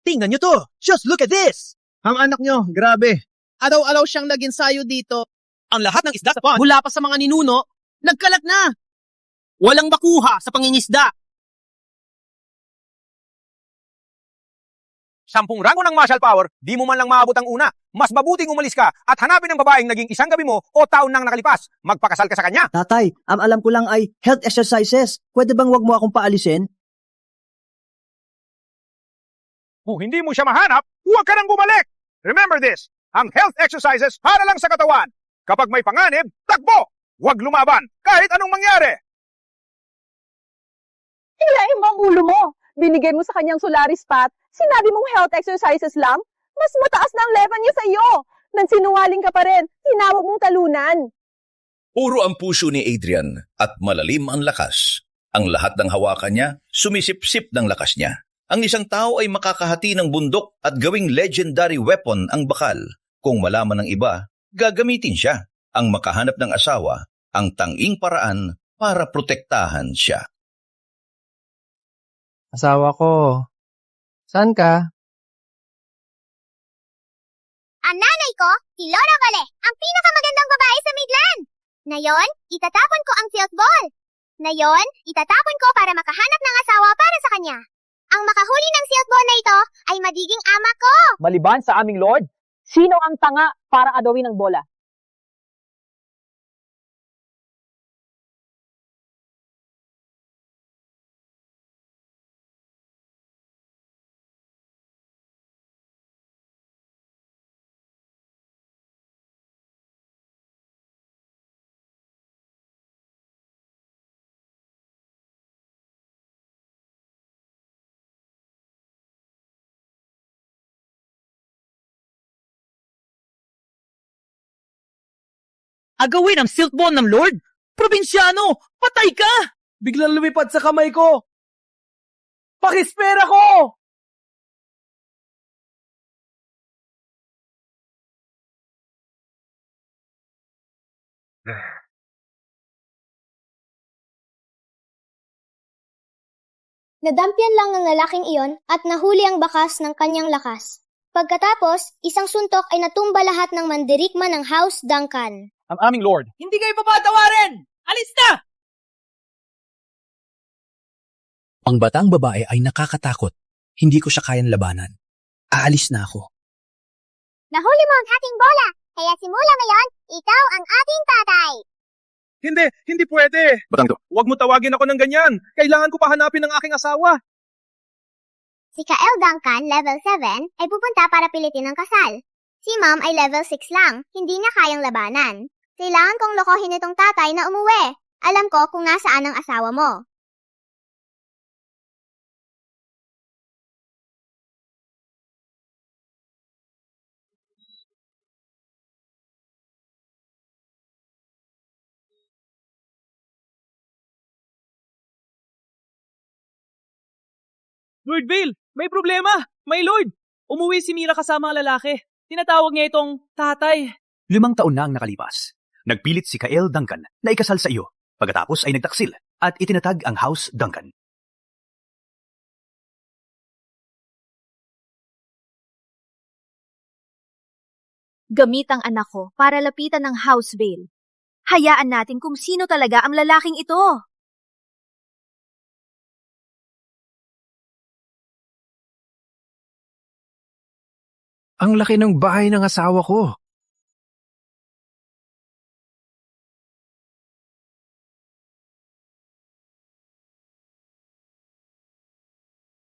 Tingnan nyo to! Just look at this! Ang anak nyo, grabe. Araw-araw siyang naginsayo dito. Ang lahat ng isda sa pond, Mula pa sa mga ninuno, nagkalat na. walang makuha sa pangingisda. 10 rango ng martial power, di mo man lang maabot ang una. Mas mabuting umalis ka at hanapin ang babaeng naging isang gabi mo o taon nang nakalipas. Magpakasal ka sa kanya. Tatay, ang alam ko lang ay health exercises. Pwede bang wag mo akong paalisin? Kung hindi mo siya mahanap, huwag ka nang bumalik. Remember this, ang health exercises para lang sa katawan. Kapag may panganib, takbo! Huwag lumaban, kahit anong mangyari. Hilain mo ang ulo mo. Binigay mo sa kanyang Solaris Pat. Sinabi mong health exercises lang. Mas mataas na ang level niya sa iyo. Nansinungaling ka pa rin. Tinawag mong talunan. Puro ang puso ni Adrian at malalim ang lakas. Ang lahat ng hawakan niya, sumisip-sip ng lakas niya. Ang isang tao ay makakahati ng bundok at gawing legendary weapon ang bakal. Kung malaman ng iba, gagamitin siya. Ang makahanap ng asawa, ang tanging paraan para protektahan siya. Asawa ko. Saan ka? Ang nanay ko, si Laura Vale, ang pinakamagandang babae sa Midland. Ngayon, itatapon ko ang silk ball. Ngayon, itatapon ko para makahanap ng asawa para sa kanya. Ang makahuli ng silk ball na ito ay magiging ama ko. Maliban sa aming Lord, sino ang tanga para adawin ng bola? Agawin ang silk ball ng Lord? Probinsyano, patay ka! Biglang lumipad sa kamay ko. Pakispera ko! Nadampyan lang ng lalaking iyon at nahuli ang bakas ng kanyang lakas. Pagkatapos, isang suntok ay natumba lahat ng mandirikma ng House Duncan. Ang aming Lord. Hindi kayo papatawarin! Alis na! Ang batang babae ay nakakatakot. Hindi ko siya kayang labanan. Aalis na ako. Nahuli mo ang aking bola, kaya simula ngayon, ikaw ang aking tatay. Hindi pwede. Batang to, huwag mo tawagin ako ng ganyan. Kailangan ko pa hanapin ang aking asawa. Si Kael Duncan, level 7, ay pupunta para pilitin ang kasal. Si Mom ay level 6 lang, hindi niya kayang labanan. Kailangan kong lokohin itong tatay na umuwi. Alam ko kung nasaan ang asawa mo. Lord Vale, may problema! My Lord! Umuwi si Mira kasama ang lalaki. Tinatawag niya itong tatay. 5 taon na ang nakalipas. Nagpilit si Kael Duncan na ikasal sa iyo. Pagkatapos ay nagtaksil at itinatag ang House Duncan. Gamit ang anak ko para lapitan ng House Vale. Hayaan natin kung sino talaga ang lalaking ito. Ang laki ng bahay ng asawa ko.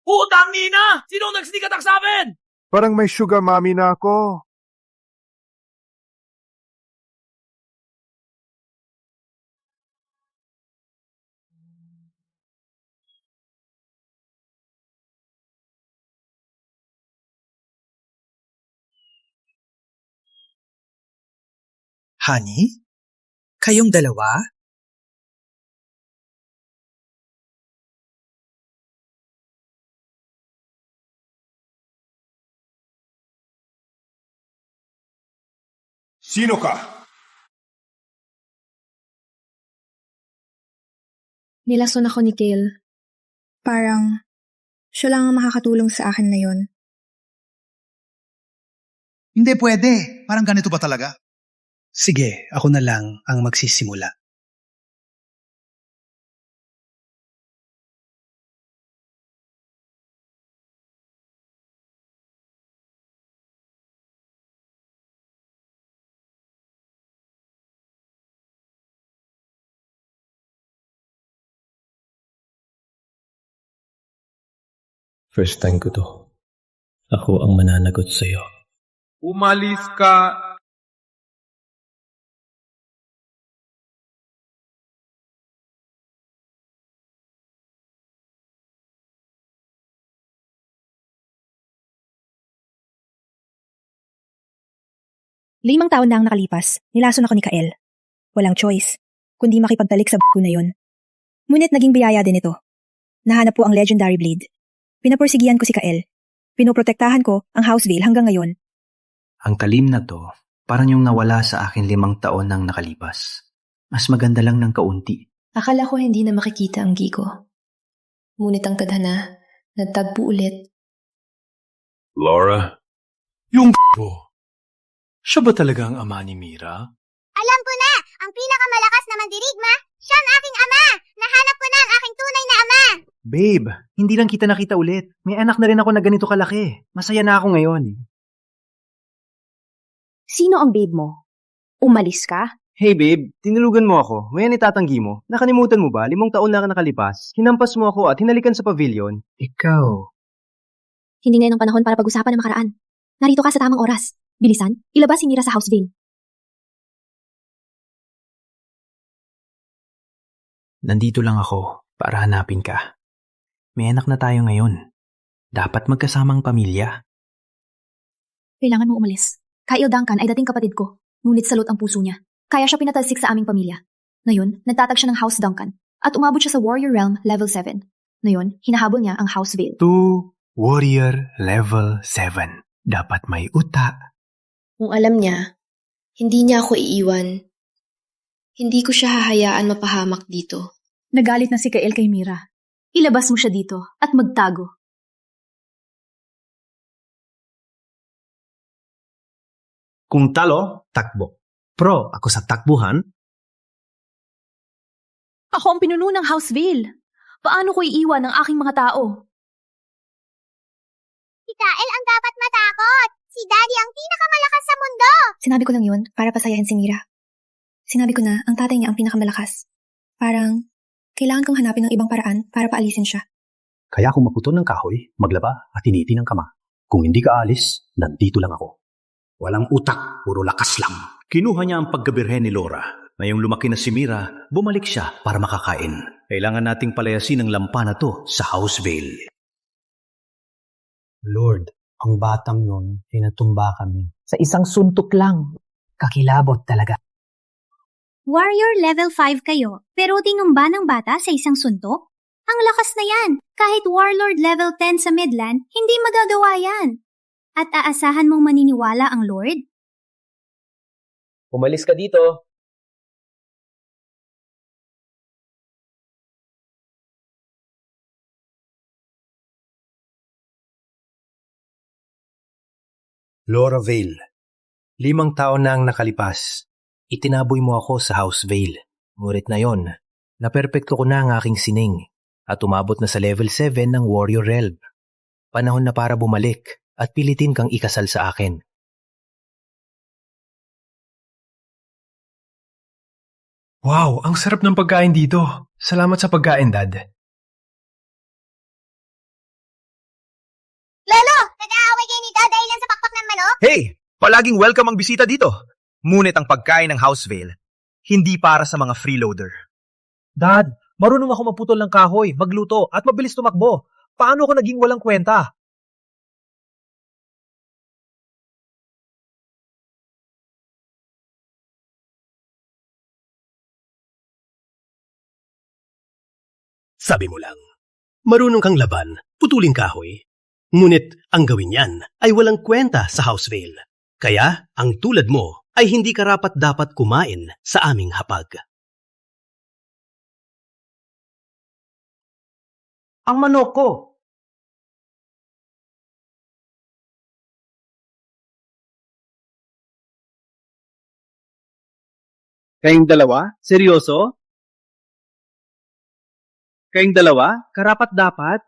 Putang ina! Sino nag-sneak attack sa amin? Parang may sugar mommy na ako. Honey? Kayong dalawa? Sino ka? Nilason ako ni Kale. Parang siya lang ang makakatulong sa akin na yon. Hindi pwede. Parang ganito ba talaga? Sige, ako na lang ang magsisimula. First time ko to. Ako ang mananagot sa'yo. Umalis ka! Limang taon na ang nakalipas, nilason ako ni Kael. Walang choice, kundi makipagtalik sa b***o na yon. Ngunit naging biyaya din ito. Nahanap po ang legendary blade. Pinapursigihan ko si Kael. Pinoprotektahan ko ang House Veil hanggang ngayon. Ang talim na to, parang yung nawala sa akin 5 taon nang nakalipas. Mas maganda lang ng kaunti. Akala ko hindi na makikita ang Gigo. Ngunit ang tadhana, nagtagpo ulit. Laura? Yung po. Siya ba talaga ang ama ni Mira? Alam ko na! Ang pinakamalakas na mandirigma, siya ang aking ama! Nahanap ko na ang aking tunay na ama! Babe, hindi lang kita nakita ulit. May anak na rin ako na ganito kalaki. Masaya na ako ngayon. Sino ang babe mo? Umalis ka? Hey babe, tinulugan mo ako. Ngayon itatanggi mo. Nakalimutan mo ba? 5 taon na nakalipas. Hinampas mo ako at hinalikan sa pavilion. Ikaw. Hindi ngayon ang panahon para pag-usapan ang makaraan. Narito ka sa tamang oras. Bilisan, ilabas si Mira sa House Veil. Nandito lang ako para hanapin ka. May anak na tayo ngayon. Dapat magkasamang pamilya. Kailangan mo umalis. Kyle Duncan ay dating kapatid ko, ngunit salot ang puso niya. Kaya siya pinatalsik sa aming pamilya. Ngayon, nagtatag siya ng House Duncan at umabot siya sa Warrior Realm Level 7. Ngayon, hinahabol niya ang House Veil. To Warrior Level 7. Dapat may uta. Kung alam niya, hindi niya ako iiwan. Hindi ko siya hahayaan mapahamak dito. Nagalit na si Kael kay Mira. Ilabas mo siya dito at magtago. Kung talo, takbo. Pro ako sa takbuhan. Ako ang pinuno ng House Veil. Paano ko iiwan ang aking mga tao? Si Kael ang dapat matakot! Si Daddy ang pinakamalakas sa mundo! Sinabi ko lang yun para pasayahin si Mira. Sinabi ko na ang tatay niya ang pinakamalakas. Parang, kailangan kong hanapin ng ibang paraan para paalisin siya. Kaya kung maputol ng kahoy, maglaba at hiniti ng kama. Kung hindi ka alis, nandito lang ako. Walang utak, puro lakas lang. Kinuha niya ang pagkabirhen ni Laura. Ngayong lumaki na si Mira, bumalik siya para makakain. Kailangan nating palayasin ang lampa na to sa House Veil. Lord, ang batang nun, pinatumba kami. Sa isang suntok lang. Kakilabot talaga. Warrior level 5 kayo, pero tingamba ng bata sa isang suntok? Ang lakas na yan! Kahit Warlord level 10 sa Midland, hindi magagawa yan. At aasahan mong maniniwala ang Lord? Umalis ka dito. Laura Veil. 5 taon na ang nakalipas. Itinaboy mo ako sa House Veil. Ngunit na yon, naperpekto ko na ang aking sining at umabot na sa level 7 ng Warrior Realm. Panahon na para bumalik at pilitin kang ikasal sa akin. Wow, ang sarap ng pagkain dito. Salamat sa pagkain, Dad. Lolo! Nag-aaway kayo ni Dad dahil yan sa pakpak ng manok? Hey! Palaging welcome ang bisita dito. Ngunit ang pagkain ng House Veil, hindi para sa mga freeloader. Dad, marunong ako maputol ng kahoy, magluto, at mabilis tumakbo. Paano ako naging walang kwenta? Sabi mo lang, marunong kang laban, putulin kahoy. Ngunit ang gawin yan ay walang kwenta sa House Veil. Kaya ang tulad mo ay hindi karapat-dapat kumain sa aming hapag. Ang manok ko! Kayong dalawa? Seryoso? Kayong dalawa? Karapat-dapat?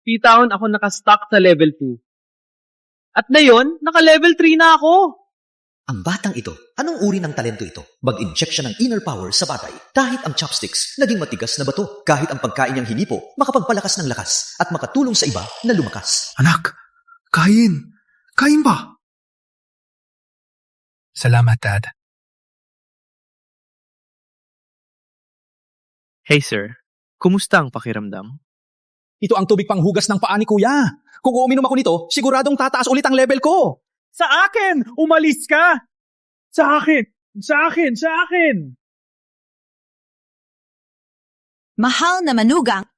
P-Town ako nakastock sa level 2. At ngayon, naka-level 3 na ako. Ang batang ito, anong uri ng talento ito? Mag-inject siya ng inner power sa batay. Kahit ang chopsticks, naging matigas na bato. Kahit ang pagkain niyang hinipo, makapagpalakas ng lakas at makatulong sa iba na lumakas. Anak, kain. Kain ba? Salamat, Dad. Hey sir, kumusta ang pakiramdam? Ito ang tubig panghugas ng paa ni Kuya. Kung uminom ako nito, siguradong tataas ulit ang level ko. Sa akin! Umalis ka! Sa akin! Sa akin! Sa akin! Mahal na manugang.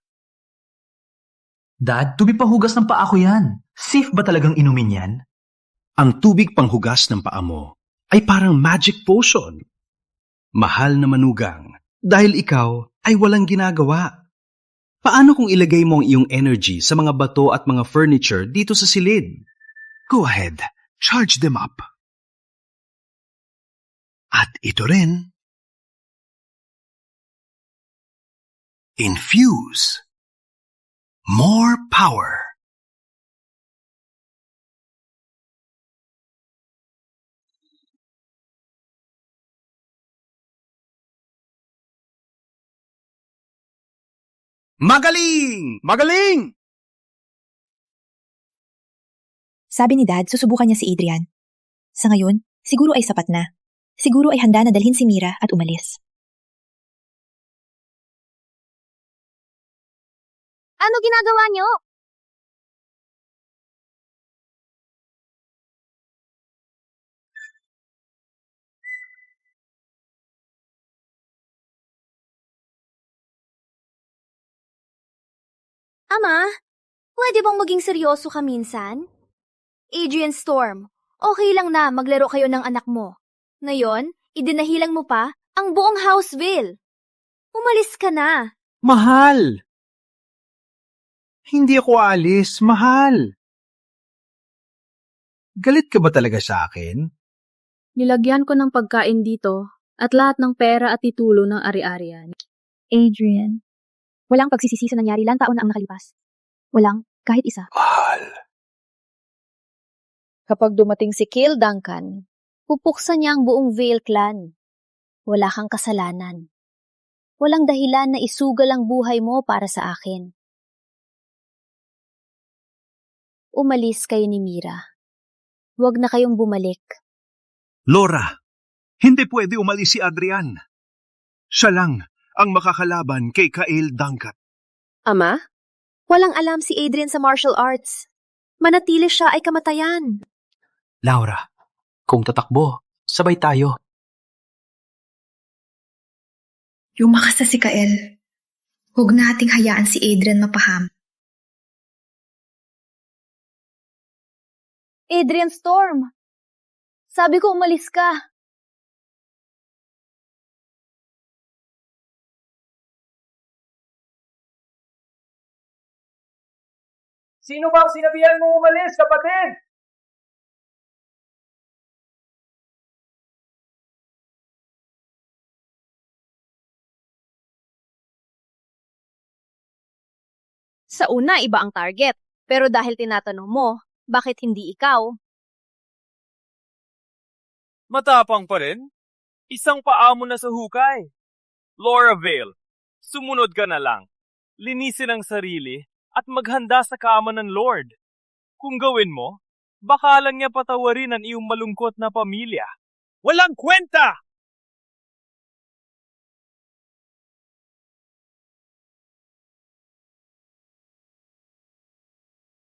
Dad, tubig panghugas ng paa ko yan. Safe ba talagang inumin yan? Ang tubig panghugas ng paa mo ay parang magic potion. Mahal na manugang, dahil ikaw ay walang ginagawa. Paano kung ilagay mo ang iyong energy sa mga bato at mga furniture dito sa silid? Go ahead. Charge them up. At ito rin. Infuse. More power. Magaling! Magaling! Sabi ni Dad, susubukan niya si Adrian. Sa ngayon, siguro ay sapat na. Siguro ay handa na dalhin si Mira at umalis. Ano ginagawa niyo? Ama, pwede bang maging seryoso ka minsan? Adrian Storm, okay lang na maglaro kayo ng anak mo. Ngayon, idinahilang mo pa ang buong Houseville. Umalis ka na. Mahal! Hindi ako aalis, mahal. Galit ka ba talaga sa akin? Nilagyan ko ng pagkain dito at lahat ng pera at titulo ng ari-arian. Adrian, walang pagsisisi sa nangyari, ilang taon na ang nakalipas. Walang kahit isa. Kapag dumating si Kill Duncan, pupuksan niya ang buong Vale clan. Wala kang kasalanan. Walang dahilan na isugal ang buhay mo para sa akin. Umalis kayo ni Mira. Huwag na kayong bumalik. Laura, hindi pwede umalis si Adrian. Siya lang ang makakalaban kay Kael Duncan. Ama, walang alam si Adrian sa martial arts. Manatili siya ay kamatayan. Laura, kung tatakbo, sabay tayo. Lumakas na si Kael. Huwag nating hayaan si Adrian mapaham. Adrian Storm, sabi ko umalis ka. Sino ba ang sinabihan mo umalis, kapatid? Sa una, iba ang target. Pero dahil tinatanong mo, bakit hindi ikaw? Matapang pa rin. Isang paa mo na sa hukay. Laura Vale, sumunod ka na lang. Linisin ang sarili at maghanda sa kama ng Lord. Kung gawin mo, baka lang niya patawarin ang iyong malungkot na pamilya. Walang kwenta!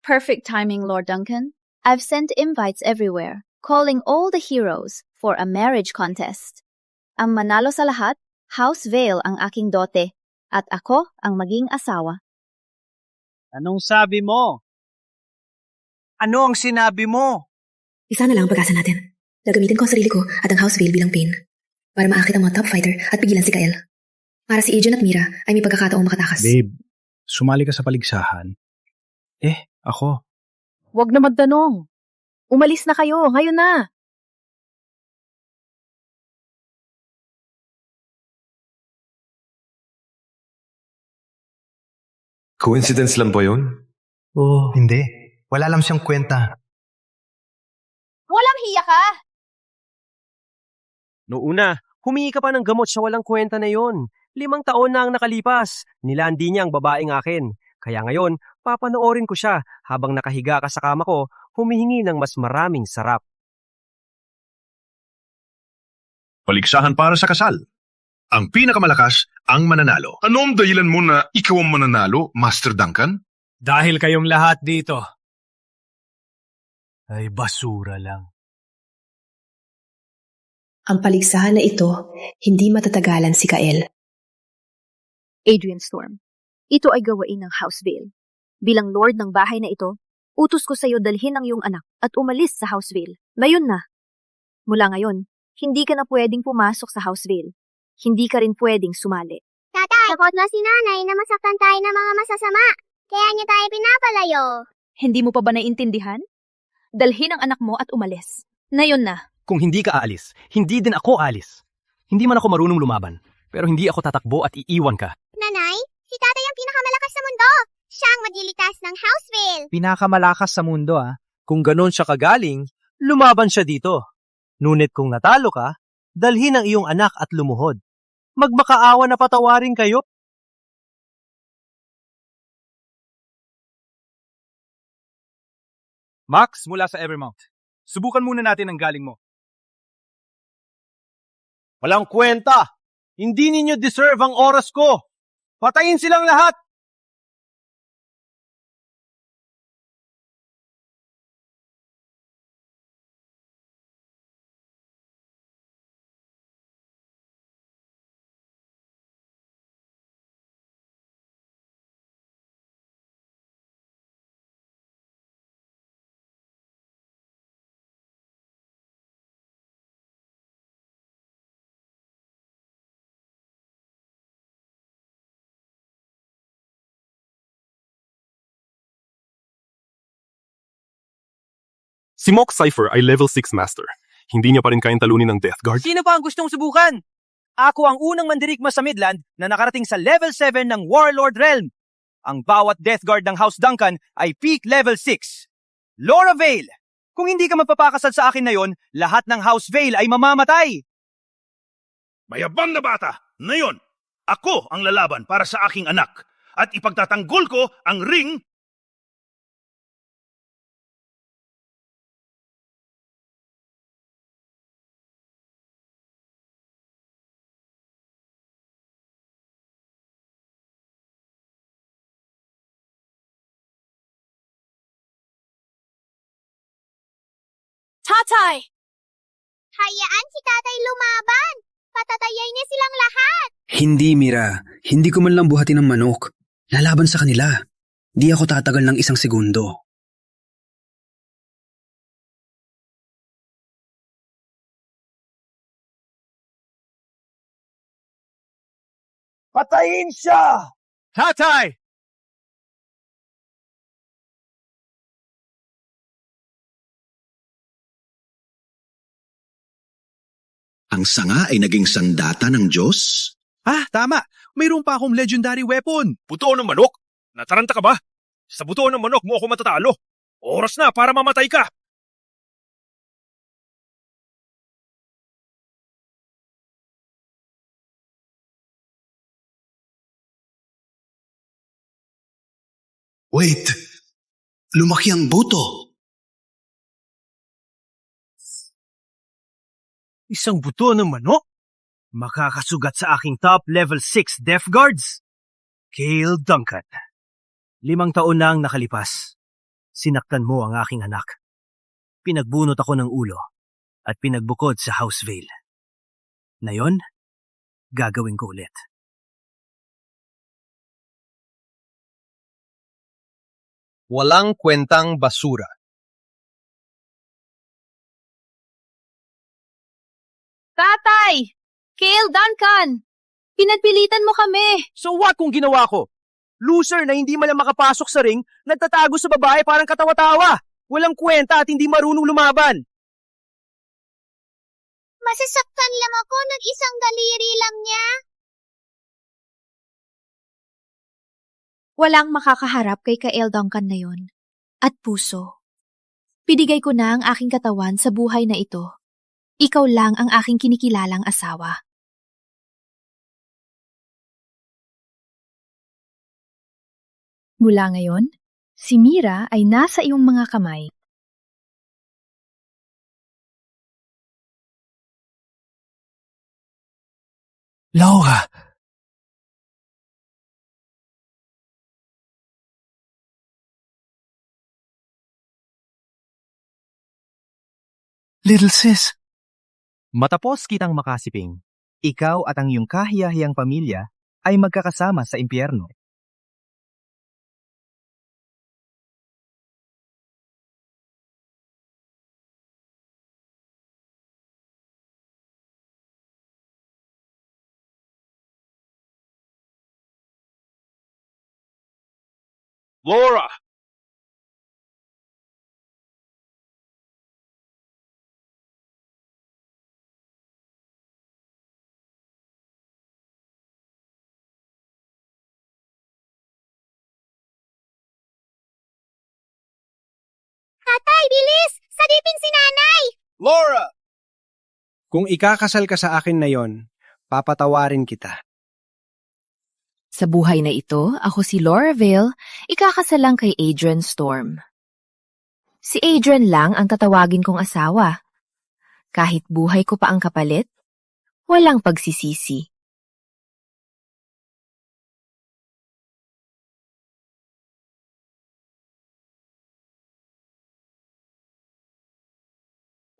Perfect timing, Lord Duncan. I've sent invites everywhere, calling all the heroes for a marriage contest. Ang manalo sa lahat, House Vale ang aking dote, at ako ang maging asawa. Anong sabi mo? Ano ang sinabi mo? Isa na lang ang pag-asa natin. Gagamitin ko ang sarili ko at ang House Vale bilang pin para maakit ang mga top fighter at pigilan si Kael. Para si Adrian at Mira ay may pagkakataong makatakas. Babe, sumali ka sa paligsahan. Ako. Huwag na magtanong. Umalis na kayo, ngayon na. Coincidence lang po yun? Hindi. Wala lang siyang kwenta. Walang hiya ka! Noona, humingi ka pa ng gamot sa walang kwenta na yon. 5 taon na ang nakalipas. Nilandi niya ang babaeng akin. Kaya ngayon, papanoorin ko siya habang nakahiga ka sa kama ko, humihingi ng mas maraming sarap. Paligsahan para sa kasal. Ang pinakamalakas ang mananalo. Ano ang dahilan mo na ikaw ang mananalo, Master Duncan? Dahil kayong lahat dito ay basura lang. Ang paligsahan na ito, hindi matatagalan si Kael. Adrian Storm, ito ay gawain ng House Vale. Bilang Lord ng bahay na ito, utos ko sa iyo dalhin ang iyong anak at umalis sa House Vale. Ngayon na. Mula ngayon, hindi ka na pwedeng pumasok sa House Vale. Hindi ka rin pwedeng sumali. Tatay, takot na si nanay na masaktan tayo ng mga masasama. Kaya niya tayo pinapalayo. Hindi mo pa ba naiintindihan? Dalhin ang anak mo at umalis. Ngayon na. Kung hindi ka aalis, hindi din ako aalis. Hindi man ako marunong lumaban, pero hindi ako tatakbo at iiwan ka. Nanay, si tatay ang pinakamalakas sa mundo. Siya ang magliligtas ng Houseville. Pinakamalakas sa mundo Kung ganon siya kagaling, lumaban siya dito. Ngunit kung natalo ka, dalhin ang iyong anak at lumuhod. Magmakaawa na patawarin kayo. Max mula sa Evermount. Subukan muna natin ang galing mo. Walang kwenta! Hindi ninyo deserve ang oras ko! Patayin silang lahat! Si Mock Cypher ay level 6 master. Hindi niya pa rin kayang talunin ng Death Guard. Sino pa ang gustong subukan? Ako ang unang mandirigma sa Midland na nakarating sa level 7 ng Warlord Realm. Ang bawat Death Guard ng House Duncan ay peak level 6. Laura Vale! Kung hindi ka magpapakasal sa akin na yon, lahat ng House Vale ay mamamatay! Mayabang na bata! Ngayon, ako ang lalaban para sa aking anak at ipagtatanggol ko ang ring. Tatay! Hayaan si tatay lumaban. Patatayay niya silang lahat. Hindi, Mira. Hindi ko man lang buhatin ng manok. Lalaban sa kanila. Di ako tatagal ng 1 segundo. Patayin siya! Tatay! Ang sanga ay naging sandata ng Diyos? Tama. Mayroon pa akong legendary weapon. Buto ng manok? Nataranta ka ba? Sa buto ng manok mo ako matatalo. Oras na para mamatay ka. Wait, lumaki ang buto. Isang buto ng manok? Makakasugat sa aking top level 6 Death Guards? Cale Duncan. 5 taon na ang nakalipas. Sinaktan mo ang aking anak. Pinagbunot ako ng ulo at pinagbukod sa House Vale. Ngayon, gagawin ko ulit. Walang kwentang basura. Tatay! Cale Duncan! Pinagpilitan mo kami. So what kung ginawa ko? Loser na hindi man lang makapasok sa ring, nagtatago sa babae parang katawa-tawa. Walang kwenta at hindi marunong lumaban. Masasaktan lang ako, nag-isang daliri lang niya. Walang makakaharap kay Kael Duncan na yon. At puso. Pinigay ko na ang aking katawan sa buhay na ito. Ikaw lang ang aking kinikilalang asawa. Mula ngayon, si Mira ay nasa iyong mga kamay. Laura! Little sis. Matapos kitang makasiping, ikaw at ang iyong kahiyahiyang pamilya ay magkakasama sa impyerno. Laura! Tatay, bilis! Sagipin si nanay! Laura! Kung ikakasal ka sa akin na yon, papatawarin kita. Sa buhay na ito, ako si Laura Vale, ikakasalang kay Adrian Storm. Si Adrian lang ang tatawagin kong asawa. Kahit buhay ko pa ang kapalit, walang pagsisisi.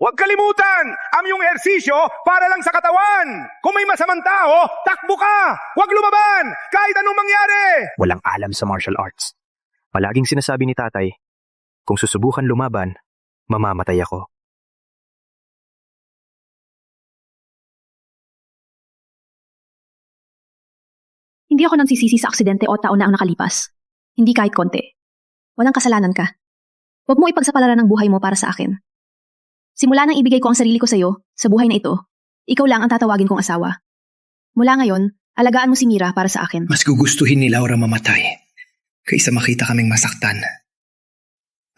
Huwag kalimutan ang iyong ehersisyo para lang sa katawan. Kung may masamang tao, takbo ka! Huwag lumaban! Kahit anong mangyari! Walang alam sa martial arts. Palaging sinasabi ni tatay, kung susubukan lumaban, mamamatay ako. Hindi ako nagsisisi sa aksidente o taon na ang nakalipas. Hindi kahit konti. Walang kasalanan ka. Huwag mo ipagsapalaran ang buhay mo para sa akin. Simula nang ibigay ko ang sarili ko sa iyo, sa buhay na ito, ikaw lang ang tatawagin kong asawa. Mula ngayon, alagaan mo si Mira para sa akin. Mas gugustuhin ni Laura mamatay kaysa makita kaming masaktan.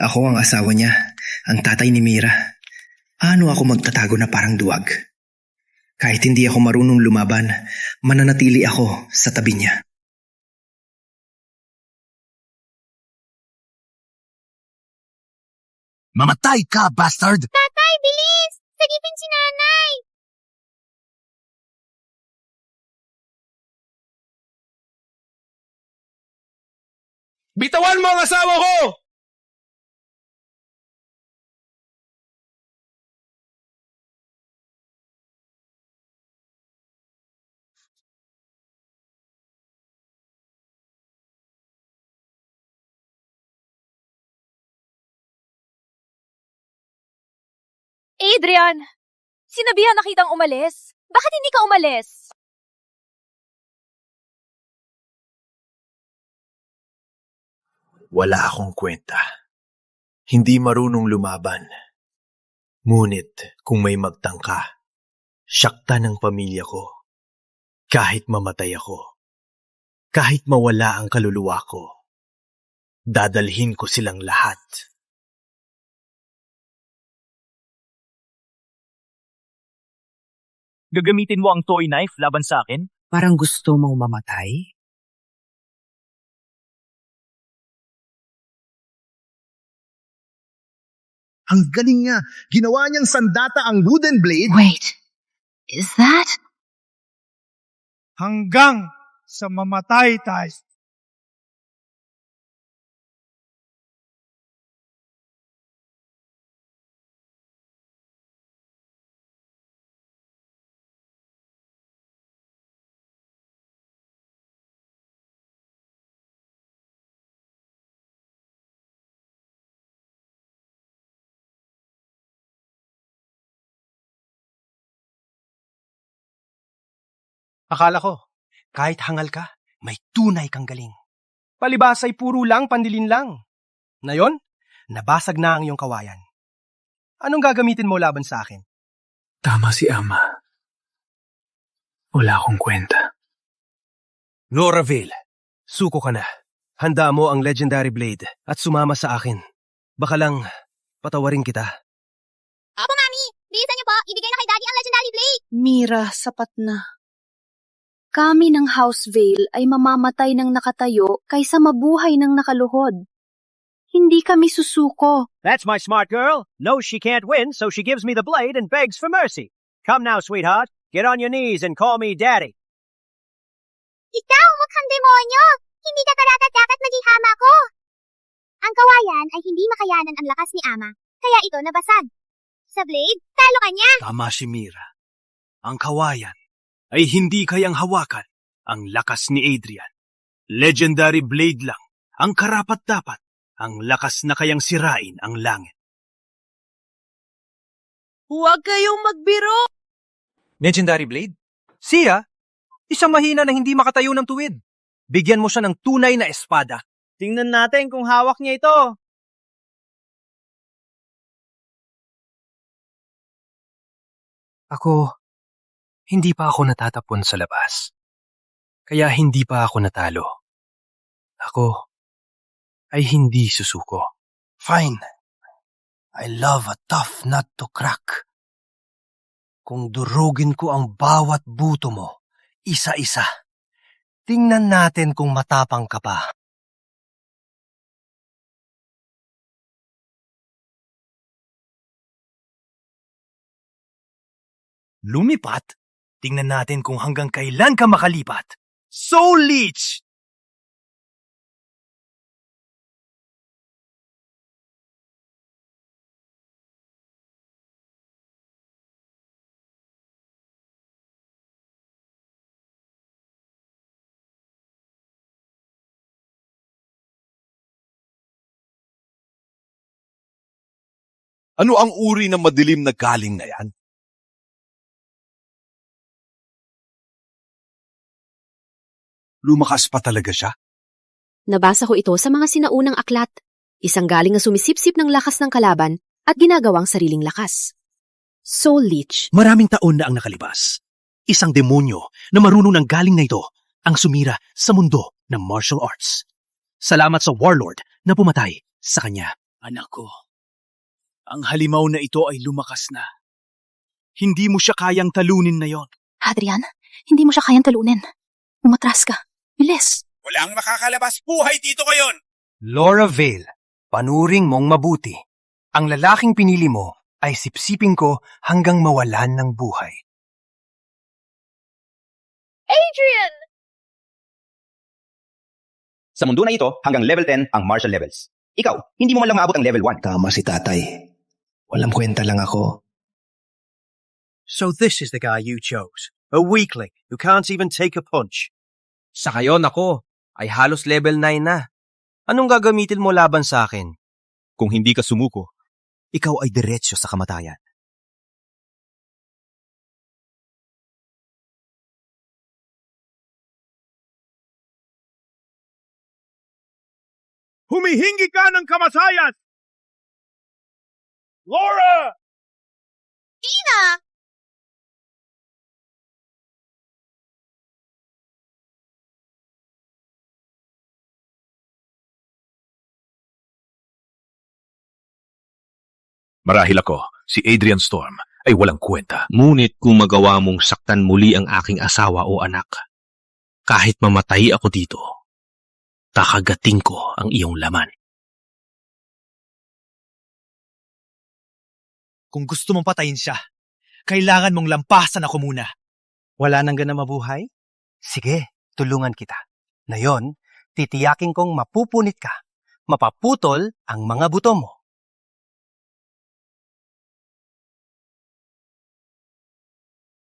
Ako ang asawa niya, ang tatay ni Mira. Ano ako magtatago na parang duwag? Kahit hindi ako marunong lumaban, mananatili ako sa tabi niya. Mamatay ka, bastard! Tatay, bilis! Sagipin si nanay! Bitawan mo ang asawa ko! Adrian! Sinabihan na kitang umalis. Bakit hindi ka umalis? Wala akong kwenta. Hindi marunong lumaban. Ngunit kung may magtangka, syakta ng pamilya ko. Kahit mamatay ako, kahit mawala ang kaluluwa ko, dadalhin ko silang lahat. Gagamitin mo ang toy knife laban sa akin? Parang gusto mong mamatay? Ang galing niya. Ginawa niyang sandata ang wooden blade. Wait, is that? Hanggang sa mamatay tayo. Akala ko, Kahit hangal ka, may tunay kang galing. Palibas ay puro lang pandilin lang. Ngayon, nabasag na ang iyong kawayan. Anong gagamitin mo laban sa akin? Tama si Ama. Wala akong kwenta. Laura Vale, suko ka na. Handa mo ang Legendary Blade at sumama sa akin. Baka lang, patawarin kita. Apo, Mami! Bilisan niyo po! Ibigay na kay Daddy ang Legendary Blade! Mira, sapat na. Kami ng House Vale ay mamamatay ng nakatayo kaysa mabuhay ng nakaluhod. Hindi kami susuko. That's my smart girl. Knows she can't win, so she gives me the blade and begs for mercy. Come now, sweetheart. Get on your knees and call me Daddy. Ikaw, mukhang demonyo! Hindi ka karapat-dapat maging hama ko! Ang kawayan ay hindi makayanan ang lakas ni Ama, kaya ito nabasag. Sa Blade, talo ka niya! Tama si Mira. Ang kawayan ay hindi kayang hawakan ang lakas ni Adrian. Legendary Blade lang ang karapat-dapat, ang lakas na kayang sirain ang langit. Huwag kayong magbiro! Legendary Blade? Siya? Isang mahina na hindi makatayo ng tuwid. Bigyan mo siya ng tunay na espada. Tingnan natin kung hawak niya ito. Hindi pa ako natatapon sa labas. Kaya hindi pa ako natalo. Ako ay hindi susuko. Fine. I love a tough nut to crack. Kung durugin ko ang bawat buto mo, isa-isa, tingnan natin kung matapang ka pa. Lumipat? Tingnan natin kung hanggang kailan ka makalipat. Soul Leech! Ano ang uri ng madilim na galing na yan? Lumakas pa talaga siya? Nabasa ko ito sa mga sinaunang aklat. Isang galing na sumisipsip ng lakas ng kalaban at ginagawang sariling lakas. Soul Leech. Maraming taon na ang nakalipas. Isang demonyo na marunong ng galing na ito ang sumira sa mundo ng martial arts. Salamat sa warlord na pumatay sa kanya. Anak ko, ang halimaw na ito ay lumakas na. Hindi mo siya kayang talunin na yon. Adrian, hindi mo siya kayang talunin. Umatras ka. Bilis. Walang makakalabas buhay dito ngayon! Laura Vale, panuring mong mabuti. Ang lalaking pinili mo ay sipsipin ko hanggang mawalan ng buhay. Adrian! Sa mundo na ito, hanggang level 10 ang martial levels. Ikaw, hindi mo man lang maabot ang level 1. Tama si tatay. Walang kwenta lang ako. So this is the guy you chose. A weakling who can't even take a punch. Sa kayon ako, ay halos level 9 na. Anong gagamitin mo laban sa akin? Kung hindi ka sumuko, ikaw ay diretsyo sa kamatayan. Humihingi ka ng kamatayan! Laura! Tina! Marahil ako, si Adrian Storm, ay walang kwenta. Ngunit kung magawa mong saktan muli ang aking asawa o anak, kahit mamatay ako dito, kakagating ko ang iyong laman. Kung gusto mong patayin siya, kailangan mong lampasan ako muna. Wala nang gana mabuhay? Sige, tulungan kita. Ngayon, titiyakin kong mapupunit ka. Mapaputol ang mga buto mo.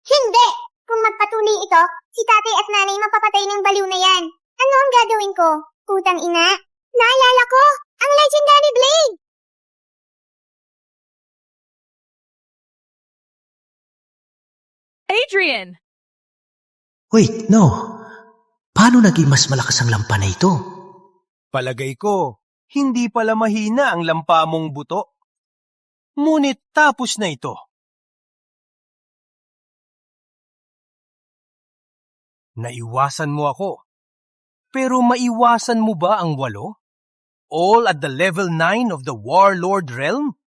Hindi! Kung magpatuloy ito, si tatay at nanay mapapatay ng baliw na yan. Ano ang gagawin ko? Putang ina! Naalala ko! Ang Legendary Blade! Adrian! Wait, no. Paano naging mas malakas ang lampa na ito? Palagay ko, hindi pala mahina ang lampa mong buto. Ngunit tapos na ito. Naiwasan mo ako. Pero maiwasan mo ba ang 8? All at the level 9 of the Warlord realm?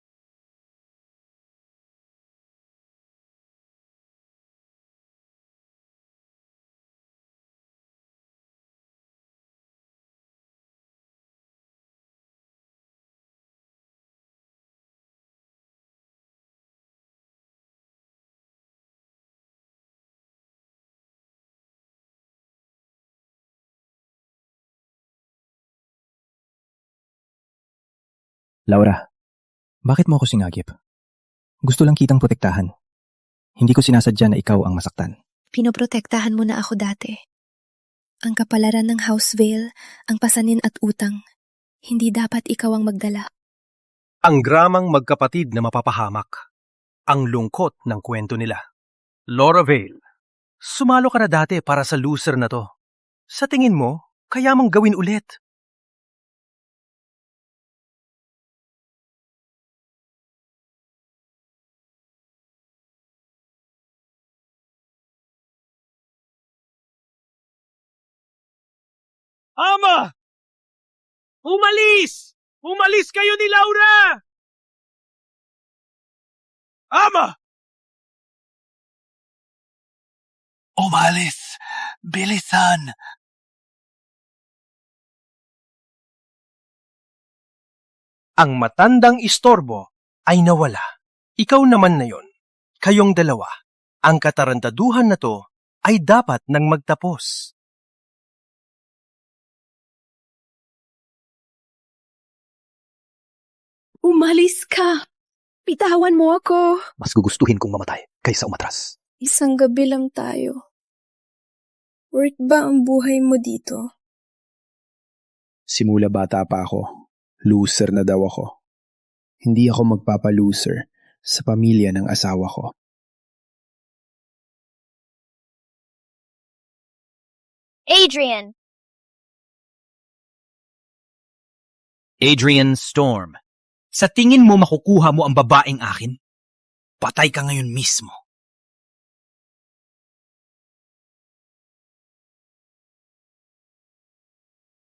Laura, bakit mo ako sinagip? Gusto lang kitang protektahan. Hindi ko sinasadya na ikaw ang masaktan. Pinoprotektahan mo na ako dati. Ang kapalaran ng House Vale, ang pasanin at utang. Hindi dapat ikaw ang magdala. Ang gramang magkapatid na mapapahamak. Ang lungkot ng kwento nila. Laura Vale, sumalo ka na dati para sa loser na to. Sa tingin mo, kaya mong gawin ulit. Ama! Umalis! Umalis kayo ni Laura! Ama! Umalis! Bilisan! Ang matandang istorbo ay nawala. Ikaw naman na yon. Kayong dalawa. Ang katarantaduhan na to ay dapat nang magtapos. Umalis ka! Bitawan mo ako! Mas gugustuhin kong mamatay kaysa umatras. Isang gabi lang tayo. Worth ba ang buhay mo dito? Simula bata pa ako, loser na daw ako. Hindi ako magpapa-loser sa pamilya ng asawa ko. Adrian! Adrian Storm, sa tingin mo makukuha mo ang babaeng akin? Patay ka ngayon mismo.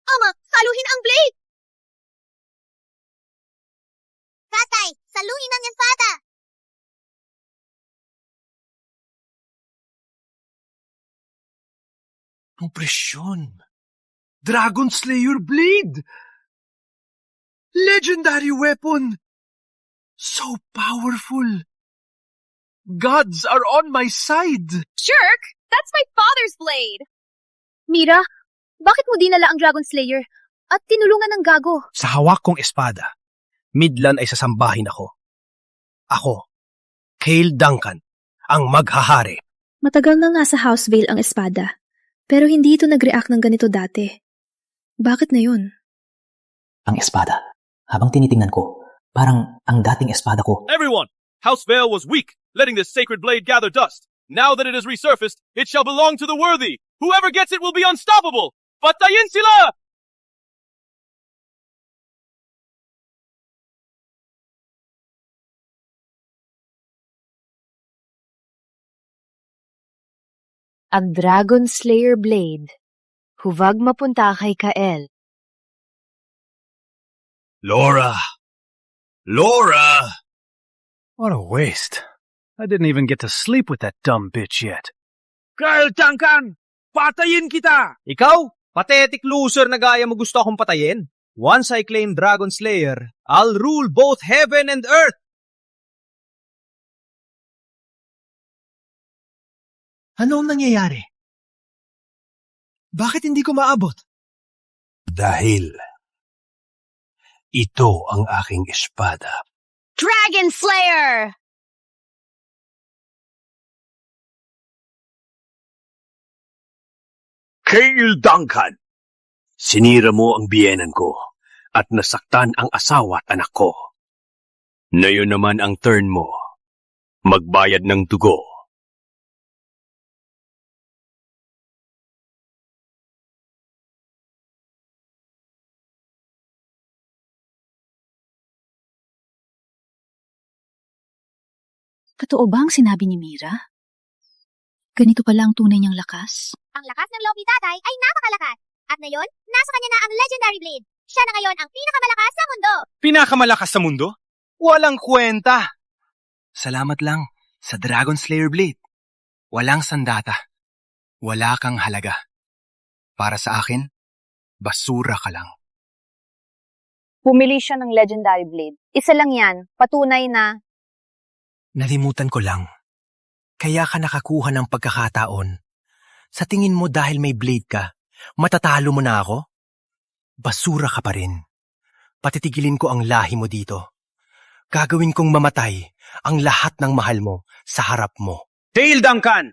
Ama, saluhin ang blade! Patay! Saluhin ang espada! Opresyon! Dragon Slayer Blade! Legendary weapon! So powerful! Gods are on my side! Jerk! That's my father's blade! Mira, bakit mo dinala ang Dragon Slayer at tinulungan ng gago? Sa hawak kong espada, Midlan ay sasambahin ako. Ako, Cale Duncan, ang maghahari. Matagal nang nasa House Vale ang espada, pero hindi ito nag-react ng ganito dati. Bakit na yun? Ang espada, habang tinitingnan ko, parang ang dating espada ko. Everyone! House Vale was weak, letting this sacred blade gather dust. Now that it has resurfaced, it shall belong to the worthy. Whoever gets it will be unstoppable! Patayin sila! Ang Dragon Slayer Blade. Huwag mapunta kay Kael. Laura! Laura! What a waste. I didn't even get to sleep with that dumb bitch yet. Kyle Duncan! Patayin kita! Ikaw? Pathetic loser na gaya mo gusto akong patayin? Once I claim Dragon Slayer, I'll rule both heaven and earth! Ano ang nangyayari? Bakit hindi ko maabot? Dahil ito ang aking espada. Dragon Slayer! Cale Duncan! Sinira mo ang biyenan ko at nasaktan ang asawa at anak ko. Ngayon naman ang turn mo. Magbayad ng dugo. Totoo ba ang sinabi ni Mira? Ganito pala ang tunay niyang lakas? Ang lakas ng loob ni tatay ay napakalakas. At ngayon, nasa kanya na ang legendary blade. Siya na ngayon ang pinakamalakas sa mundo. Pinakamalakas sa mundo? Walang kwenta! Salamat lang sa Dragon Slayer Blade. Walang sandata. Wala kang halaga. Para sa akin, basura ka lang. Pumili siya ng legendary blade. Isa lang yan, patunay na... Nalimutan ko lang. Kaya ka nakakuha ng pagkakataon. Sa tingin mo dahil may blade ka, matatalo mo na ako? Basura ka pa rin. Patitigilin ko ang lahi mo dito. Gagawin kong mamatay ang lahat ng mahal mo sa harap mo. Dale Duncan!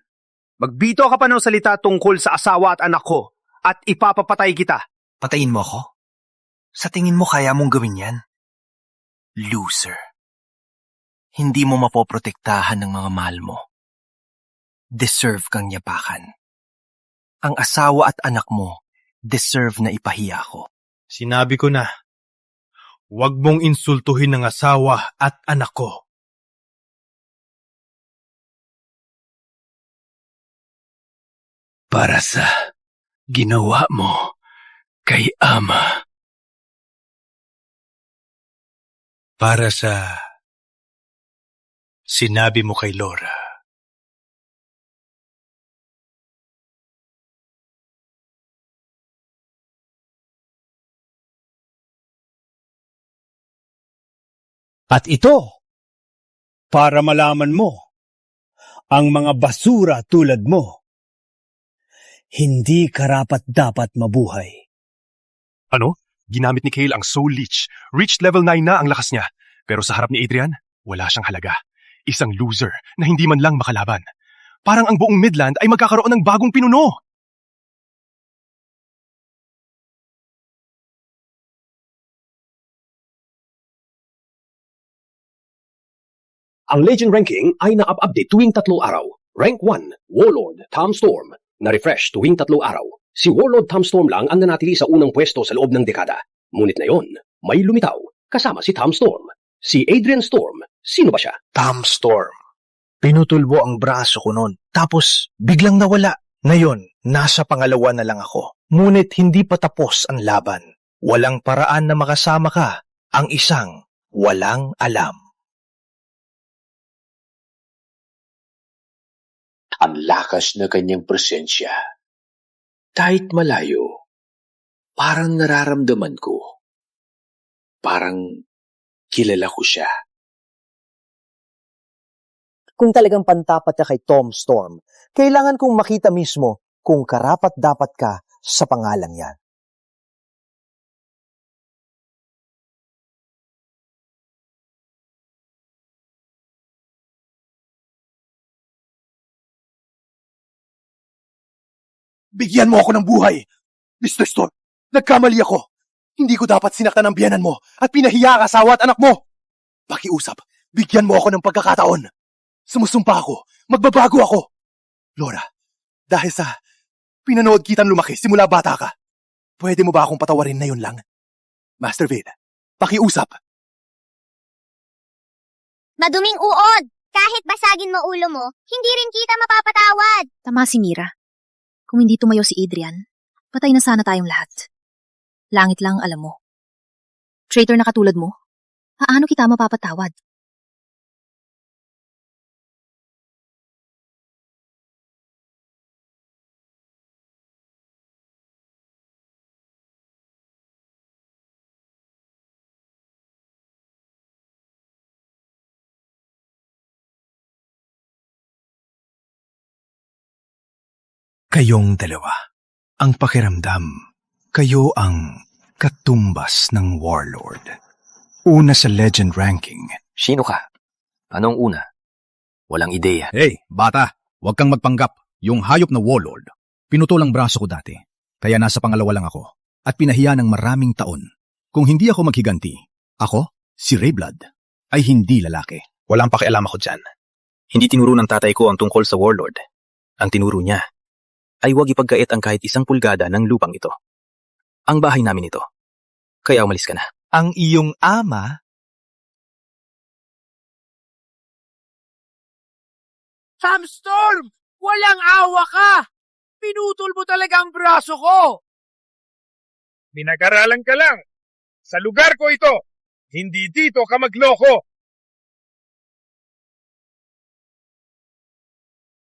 Magbito ka pa ng salita tungkol sa asawa at anak ko at ipapapatay kita. Patayin mo ako? Sa tingin mo kaya mong gawin yan? Loser. Hindi mo mapoprotektahan ng mga mahal mo. Deserve kang yapakan. Ang asawa at anak mo, deserve na ipahiya ko. Sinabi ko na, huwag mong insultuhin ng asawa at anak ko. Para sa ginawa mo kay Ama. Para sa sinabi mo kay Laura. At ito, para malaman mo, ang mga basura tulad mo, hindi karapat-dapat mabuhay. Ano? Ginamit ni Kale ang Soul Leech. Reached level 9 na ang lakas niya. Pero sa harap ni Adrian, wala siyang halaga. Isang loser na hindi man lang makalaban. Parang ang buong Midland ay magkakaroon ng bagong pinuno. Ang Legend Ranking ay na-update tuwing 3 araw. Rank 1, Warlord Tom Storm. Na-refresh tuwing 3 araw. Si Warlord Tom Storm lang ang nanatili sa unang pwesto sa loob ng dekada. Ngunit ngayon, may lumitaw kasama si Tom Storm. Si Adrian Storm, sino ba siya? Tom Storm. Pinutulbo ang braso ko noon. Tapos, biglang nawala. Ngayon, nasa pangalawa na lang ako. Ngunit hindi pa tapos ang laban. Walang paraan na makasama ka. Ang isang walang alam. Ang lakas na kanyang presensya. Kahit malayo, parang nararamdaman ko. Parang kilala ko siya. Kung talagang pantapat ka kay Tom Storm, kailangan kong makita mismo kung karapat-dapat ka sa pangalang yan. Bigyan mo ako ng buhay! Mr. Storm, nagkamali ako. Hindi ko dapat sinaktan ang biyanan mo at pinahiya ang asawa at anak mo. Pakiusap, bigyan mo ako ng pagkakataon. Sumusumpa ako, magbabago ako. Laura, dahil sa pinanood kitang lumaki simula bata ka, pwede mo ba akong patawarin na yun lang? Master Vade, pakiusap. Maduming uod! Kahit basagin mo ulo mo, hindi rin kita mapapatawad. Tama si Mira. Kung hindi tumayo si Adrian, patay na sana tayong lahat. Langit lang alam mo. Traitor na katulad mo, paano kita mapapatawad? Kayong dalawa, ang pakiramdam, kayo ang katumbas ng Warlord. Una sa Legend Ranking. Sino ka? Anong una? Walang ideya. Hey, bata, huwag kang magpanggap. Yung hayop na Warlord, pinutol ang braso ko dati. Kaya nasa pangalawa lang ako. At pinahiya ng maraming taon. Kung hindi ako maghiganti, ako, si Rayblood, ay hindi lalaki. Walang pakialam ako dyan. Hindi tinuro ng tatay ko ang tungkol sa Warlord. Ang tinuro niya ay huwag ipagkait ang kahit 1 pulgada ng lupang ito. Ang bahay namin ito. Kaya umalis ka na. Ang iyong ama Tom Storm! Walang awa ka! Pinutol mo talaga ang braso ko! Pinag-aralan ka lang. Sa lugar ko ito. Hindi dito ka magloko.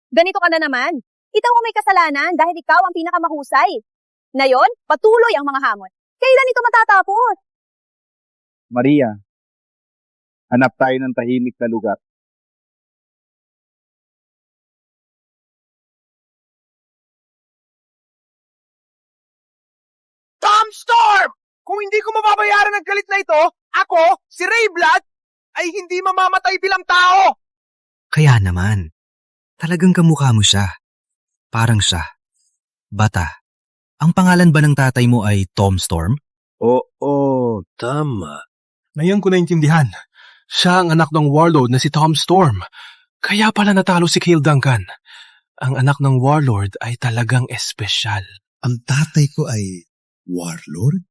Ganito ka na naman. Ikaw ang may kasalanan dahil ikaw ang pinakamahusay. Ngayon, patuloy ang mga hamon. Kailan ito matatapos? Maria, hanap tayo ng tahimik na lugar. Tom Storm! Kung hindi ko mababayaran ang galit na ito, ako, si Rayblood, ay hindi mamamatay bilang tao! Kaya naman, talagang kamukha mo siya. Parang siya. Bata, ang pangalan ba ng tatay mo ay Tom Storm? Oo, tama. Ngayon ko naintindihan. Siya ang anak ng warlord na si Tom Storm. Kaya pala natalo si Cale Duncan. Ang anak ng warlord ay talagang espesyal. Ang tatay ko ay warlord?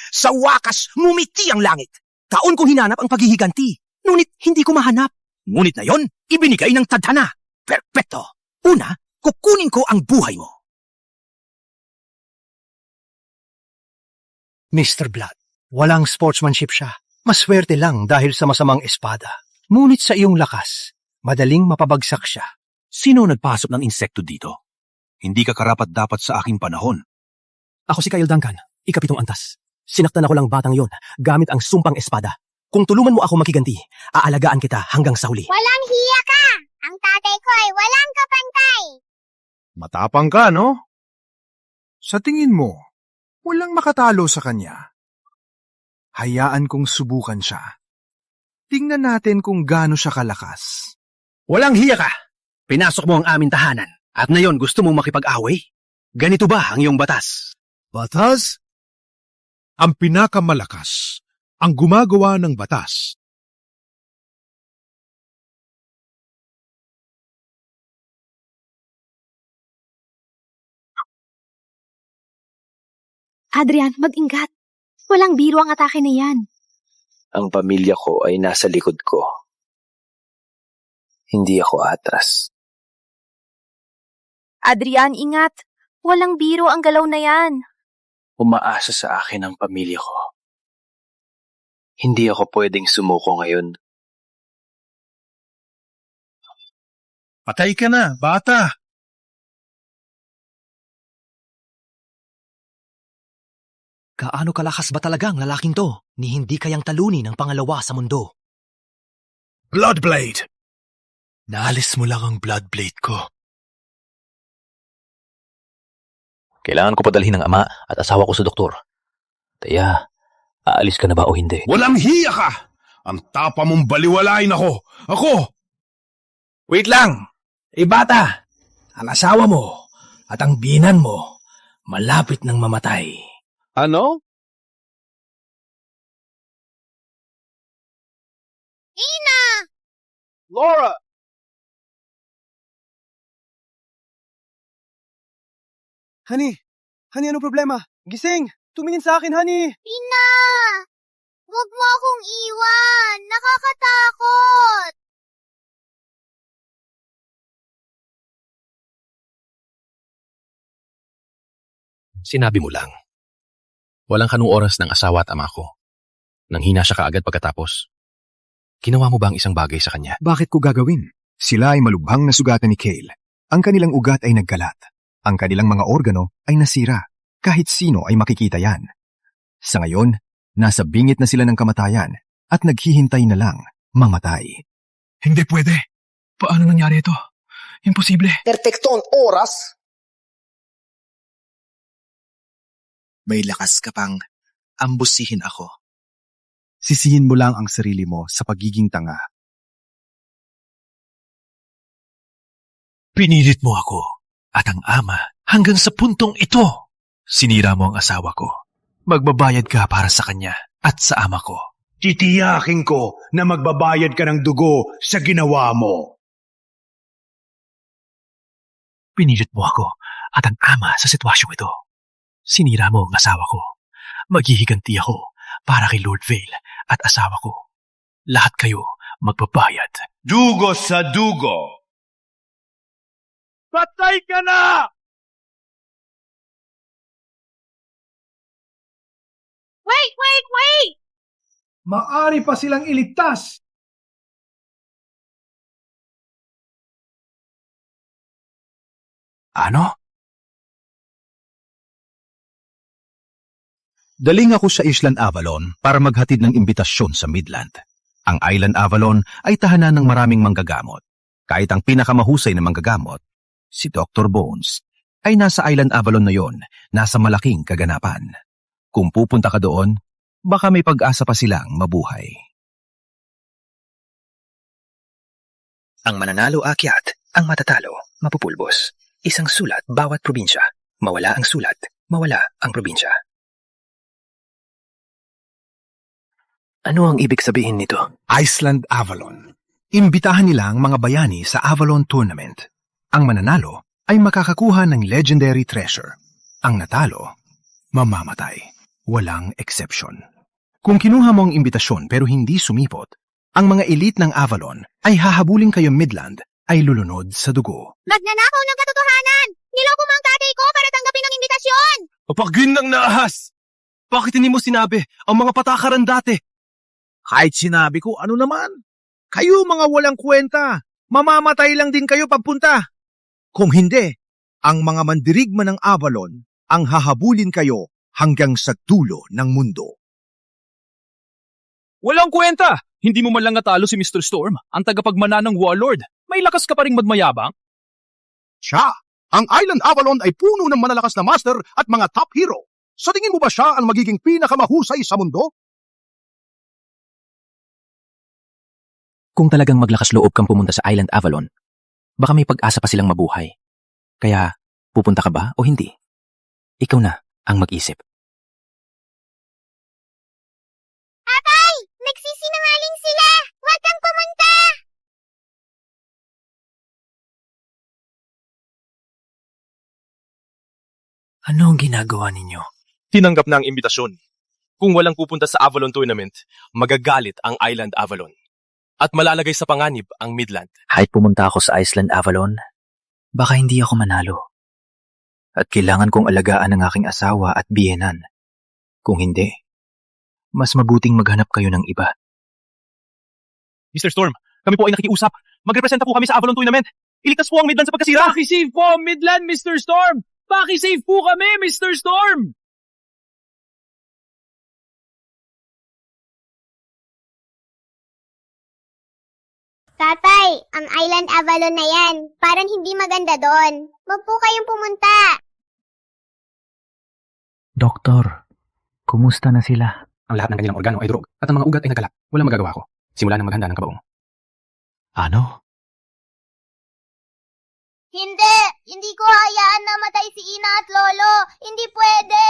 Sa wakas, ngumiti ang langit. Taon kong hinanap ang paghihiganti. Ngunit hindi ko mahanap. Ngunit na yon, ibinigay ng tadhana. Perpekto. Una, kukunin ko ang buhay mo. Mr. Blood, walang sportsmanship siya. Maswerte lang dahil sa masamang espada. Ngunit sa iyong lakas, madaling mapabagsak siya. Sino nagpasok ng insekto dito? Hindi ka karapat dapat sa aking panahon. Ako si Kyle Duncan, ikapitong antas. Sinaktan ako lang batang yon gamit ang sumpang espada. Kung tulungan mo ako makiganti, aalagaan kita hanggang sa huli. Walang hiya ka! Ang tatay ko ay walang kapantay! Matapang ka, no? Sa tingin mo, walang makatalo sa kanya. Hayaan kong subukan siya. Tingnan natin kung gaano siya kalakas. Walang hiya ka! Pinasok mo ang aming tahanan at ngayon gusto mong makipag-away? Ganito ba ang iyong batas? Batas? Ang pinakamalakas, ang gumagawa ng batas. Adrian, mag-ingat. Walang biro ang atake na yan. Ang pamilya ko ay nasa likod ko. Hindi ako atras. Adrian, ingat. Walang biro ang galaw na yan. Umaasa sa akin ang pamilya ko. Hindi ako pwedeng sumuko ngayon. Patay ka na, bata! Kaano kalakas ba talaga ang lalaking to ni hindi kayang talunin ng pangalawa sa mundo? Bloodblade! Naalis mo lang ang Bloodblade ko. Kailangan ko padalhin ng ama at asawa ko sa doktor. Taya, aalis ka na ba o hindi? Walang hiya ka! Ang tapa mong baliwalain ako! Ako! Wait lang! Bata! Ang asawa mo at ang binan mo malapit ng mamatay. Ano? Ina! Laura! Honey, anong problema? Gising! Tumingin sa akin, honey! Ina! Huwag mo akong iwan! Nakakatakot! Sinabi mo lang. Walang kanong oras ng asawa at ama ko. Nanghina siya kaagad pagkatapos. Ginawa mo ba ang isang bagay sa kanya? Bakit ko gagawin? Sila ay malubhang nasugatan ni Cale. Ang kanilang ugat ay nagkalat. Ang kanilang mga organo ay nasira. Kahit sino ay makikita yan. Sa ngayon, nasa bingit na sila ng kamatayan at naghihintay na lang mamatay. Hindi pwede. Paano nangyari ito? Imposible. Perpektong oras. May lakas ka pang ambusihin ako. Sisihin mo lang ang sarili mo sa pagiging tanga. Pinilit mo ako at ang ama hanggang sa puntong ito. Sinira mo ang asawa ko. Magbabayad ka para sa kanya at sa ama ko. Titiyakin ko na magbabayad ka ng dugo sa ginawa mo. Pinilit mo ako at ang ama sa sitwasyong ito. Sinira mo ang asawa ko. Maghihiganti ako para kay Lord Vale at asawa ko. Lahat kayo magbabayad. Dugo sa dugo. Patay ka na! Wait! Maari pa silang iligtas. Ano? Daling ako sa Island Avalon para maghatid ng imbitasyon sa Midland. Ang Island Avalon ay tahanan ng maraming manggagamot. Kahit ang pinakamahusay na manggagamot, si Dr. Bones, ay nasa Island Avalon na yon, nasa malaking kaganapan. Kung pupunta ka doon, baka may pag-asa pa silang mabuhay. Ang mananalo akyat, ang matatalo, mapupulbos. Isang sulat bawat probinsya. Mawala ang sulat, mawala ang probinsya. Ano ang ibig sabihin nito? Island Avalon. Imbitahan nila ang mga bayani sa Avalon Tournament. Ang mananalo ay makakakuha ng legendary treasure. Ang natalo, mamamatay. Walang exception. Kung kinuha mo ang imbitasyon pero hindi sumipot, ang mga elite ng Avalon ay hahabulin kayo Midland ay lulunod sa dugo. Magnanakaw ng katotohanan! Niloko mo ang tatay ko para tanggapin ang imbitasyon! Papagin ng naahas! Bakit hindi mo sinabi ang mga patakaran dati? Kahit sinabi ko, ano naman? Kayo mga walang kwenta. Mamamatay lang din kayo pagpunta. Kung hindi, ang mga mandirigma ng Avalon ang hahabulin kayo hanggang sa dulo ng mundo. Walang kwenta! Hindi mo man lang natalo si Mr. Storm, ang tagapagmana ng Warlord. May lakas ka pa ring magmayabang? Siya! Ang Island Avalon ay puno ng manalakas na master at mga top hero. Sa tingin mo ba siya ang magiging pinakamahusay sa mundo? Kung talagang maglakas loob kang pumunta sa Island Avalon, baka may pag-asa pa silang mabuhay. Kaya, pupunta ka ba o hindi? Ikaw na ang mag-isip. Atay! Nagsisinungaling sila! Huwag kang pumunta! Ano ang ginagawa ninyo? Tinanggap na ang imbitasyon. Kung walang pupunta sa Avalon Tournament, magagalit ang Island Avalon. At malalagay sa panganib ang Midland. Kahit pumunta ako sa Island Avalon, baka hindi ako manalo. At kailangan kong alagaan ang aking asawa at biyenan. Kung hindi, mas mabuting maghanap kayo ng iba. Mr. Storm, kami po ay nakikiusap. Magrepresenta po kami sa Avalon Tournament. Iligtas po ang Midland sa pagkasira. Pakisave po ang Midland, Mr. Storm! Pakisave po kami, Mr. Storm! Tatay, ang Island Avalon na yan. Parang hindi maganda doon. Wag po kayong pumunta. Doktor, kumusta na sila? Ang lahat ng kanilang organo ay durog at ang mga ugat ay nagkalak. Walang magagawa ko. Simula ng maghanda ng kabaong. Ano? Hindi! Hindi ko hayaan na matay si Ina at Lolo. Hindi pwede.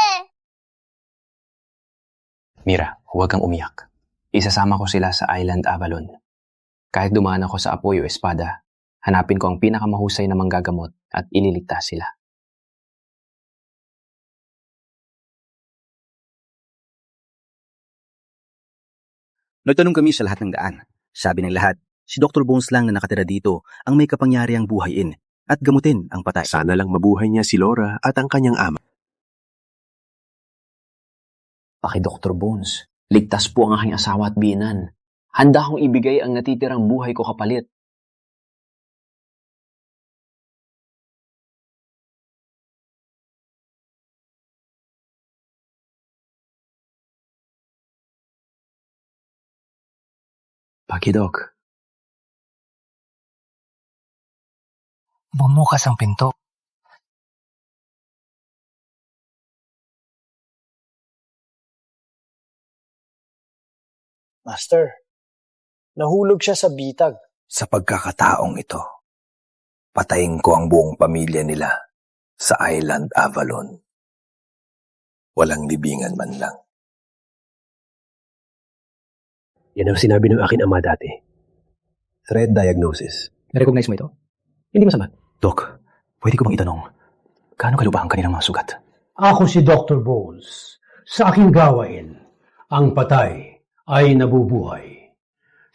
Mira, huwag kang umiyak. Isasama ko sila sa Island Avalon. Kahit dumaan ako sa apoy o espada, hanapin ko ang pinakamahusay na manggagamot at ililigtas sila. Nagtanong kami sa lahat ng daan. Sabi ng lahat, si Dr. Bones lang na nakatira dito ang may kapangyarihang buhayin at gamutin ang patay. Sana lang mabuhay niya si Laura at ang kanyang ama. Paki Dr. Bones, ligtas po ang aking asawa at biyenan. Handa akong ibigay ang natitirang buhay ko kapalit. Pakidok. Bumukas ang pinto. Master, nahulog siya sa bitag. Sa pagkakataong ito, patayin ko ang buong pamilya nila sa Island Avalon. Walang libingan man lang. Yan ang sinabi ng akin ama dati. Thread diagnosis. Na-recognize mo ito? Hindi masama. Doc, pwede ko bang itanong, gaano kalubang ang kanilang mga sugat? Ako si Dr. Bones. Sa aking gawain, ang patay ay nabubuhay.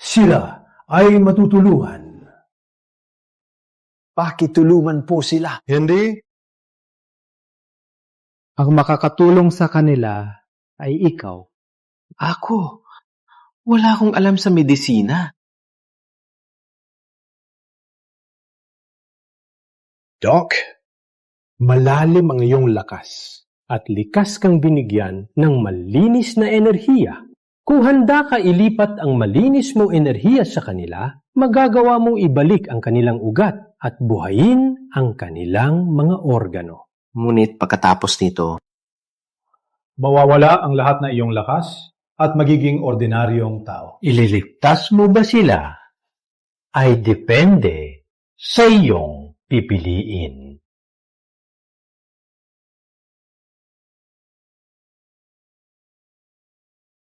Sila ay matutulungan. Pakitulungan po sila. Hindi. Ang makakatulong sa kanila ay ikaw. Ako? Wala akong alam sa medisina. Doc, malalim ang iyong lakas at likas kang binigyan ng malinis na enerhiya. Kung handa ka ilipat ang malinis mong enerhiya sa kanila, magagawa mong ibalik ang kanilang ugat at buhayin ang kanilang mga organo. Ngunit pagkatapos nito, mawawala ang lahat na iyong lakas at magiging ordinaryong tao. Ililigtas mo ba sila? Ay depende sa iyong pipiliin.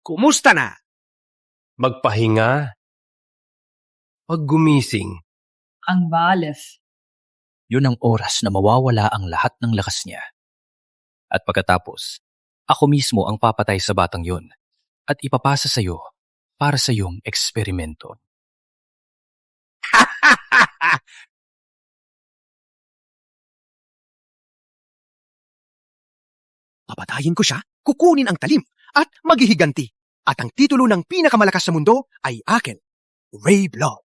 Kumusta na? Magpahinga. Paggumising. Ang balis. Yun ang oras na mawawala ang lahat ng lakas niya. At pagkatapos, ako mismo ang papatay sa batang yun at ipapasa sa iyo para sa iyong eksperimento. Papatayin ko siya, kukunin ang talim, at maghihiganti. At ang titulo ng pinakamalakas sa mundo ay akin, Ray Blood.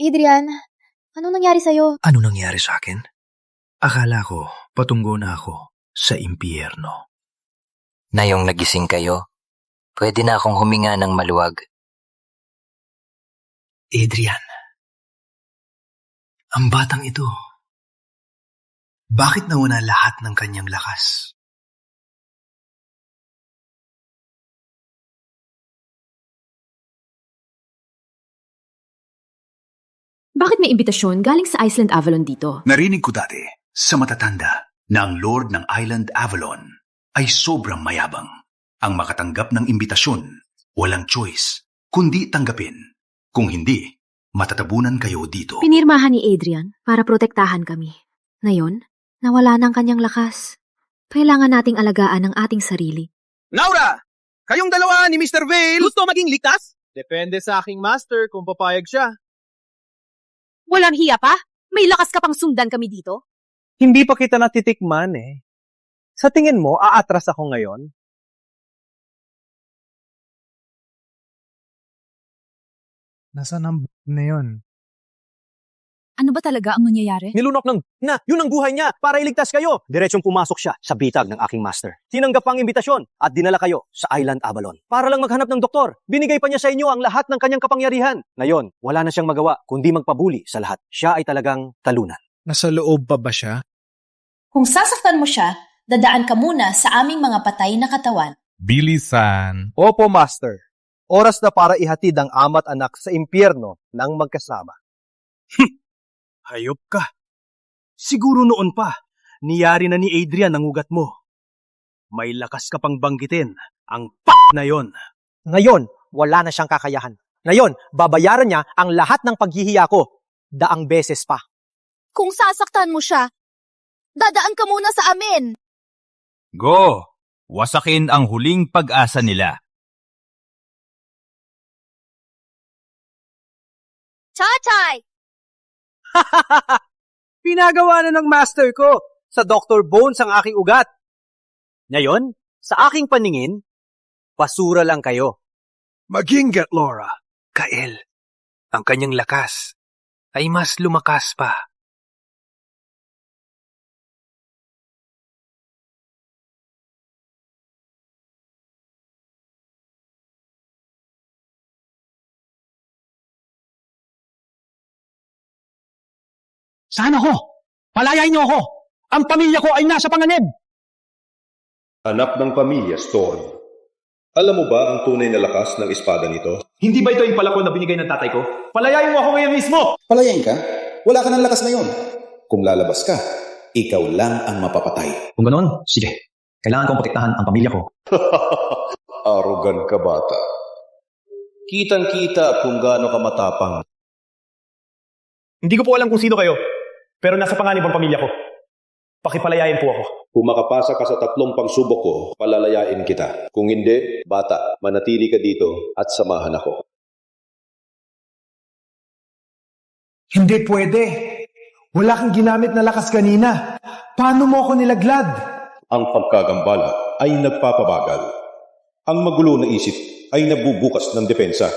Adrian, anong nangyari sa'yo? Ano nangyari sa akin? Akala ko, patungo na ako sa impyerno. Ngayong nagising kayo, pwede na akong huminga ng maluwag. Adrian, ang batang ito, bakit nawala lahat ng kanyang lakas? Bakit may imbitasyon galing sa Island Avalon dito? Narinig ko dati sa matatanda na ang Lord ng Island Avalon ay sobrang mayabang. Ang makatanggap ng imbitasyon, walang choice, kundi tanggapin. Kung hindi, matatabunan kayo dito. Pinirmahan ni Adrian para protektahan kami. Ngayon, nawala ng kanyang lakas. Kailangan nating alagaan ang ating sarili. Laura! Kayong dalawa ni Mr. Vale gusto maging ligtas? Depende sa aking master kung papayag siya. Walang hiya pa? May lakas ka pang sundan kami dito? Hindi pa kita natitikman eh. Sa tingin mo, aatras ako ngayon? Nasaan ang na yun? Ano ba talaga ang nangyayari? Nilunok yun ang buhay niya para iligtas kayo. Diretsong pumasok siya sa bitag ng aking master. Tinanggap ang imbitasyon at dinala kayo sa Island Avalon. Para lang maghanap ng doktor, binigay pa niya sa inyo ang lahat ng kanyang kapangyarihan. Ngayon, wala na siyang magawa kundi magpabuli sa lahat. Siya ay talagang talunan. Nasa loob pa ba siya? Kung sasaktan mo siya, dadaan ka muna sa aming mga patay na katawan. Bilisan. Opo, master. Oras na para ihatid ang ama't anak sa impyerno ng magkasama. Hayop ka. Siguro noon pa, niyari na ni Adrian ang ugat mo. May lakas ka pang banggitin ang na yon. Ngayon, wala na siyang kakayahan. Ngayon, babayaran niya ang lahat ng paghihiya ko. Daang beses pa. Kung sasaktan mo siya, dadaan ka muna sa amin. Go! Wasakin ang huling pag-asa nila. Chachay! Pinagawa na ng master ko sa Dr. Bones ang aking ugat. Ngayon, sa aking paningin, basura lang kayo. Mag-ingat, Laura. Kael, ang kanyang lakas ay mas lumakas pa. Saan ako? Palayain niyo ako! Ang pamilya ko ay nasa panganib! Anak ng pamilya, Storm. Alam mo ba ang tunay na lakas ng espada nito? Hindi ba ito yung palakol na binigay ng tatay ko? Palayain mo ako ngayon mismo! Palayain ka? Wala ka ng lakas ngayon. Kung lalabas ka, ikaw lang ang mapapatay. Kung ganoon, sige. Kailangan kong protektahan ang pamilya ko. Arogan ka, bata. Kitang-kita kung gaano ka matapang. Hindi ko po alam kung sino kayo, pero nasa panganib ang pamilya ko. Pakipalayain po ako. Kung makapasa ka sa 3 pagsubok ko, palalayain kita. Kung hindi, bata, manatili ka dito at samahan ako. Hindi pwede. Wala kang ginamit na lakas kanina. Paano mo ako nilaglad? Ang pagkagambala ay nagpapabagal. Ang magulo na isip ay nabubukas ng depensa.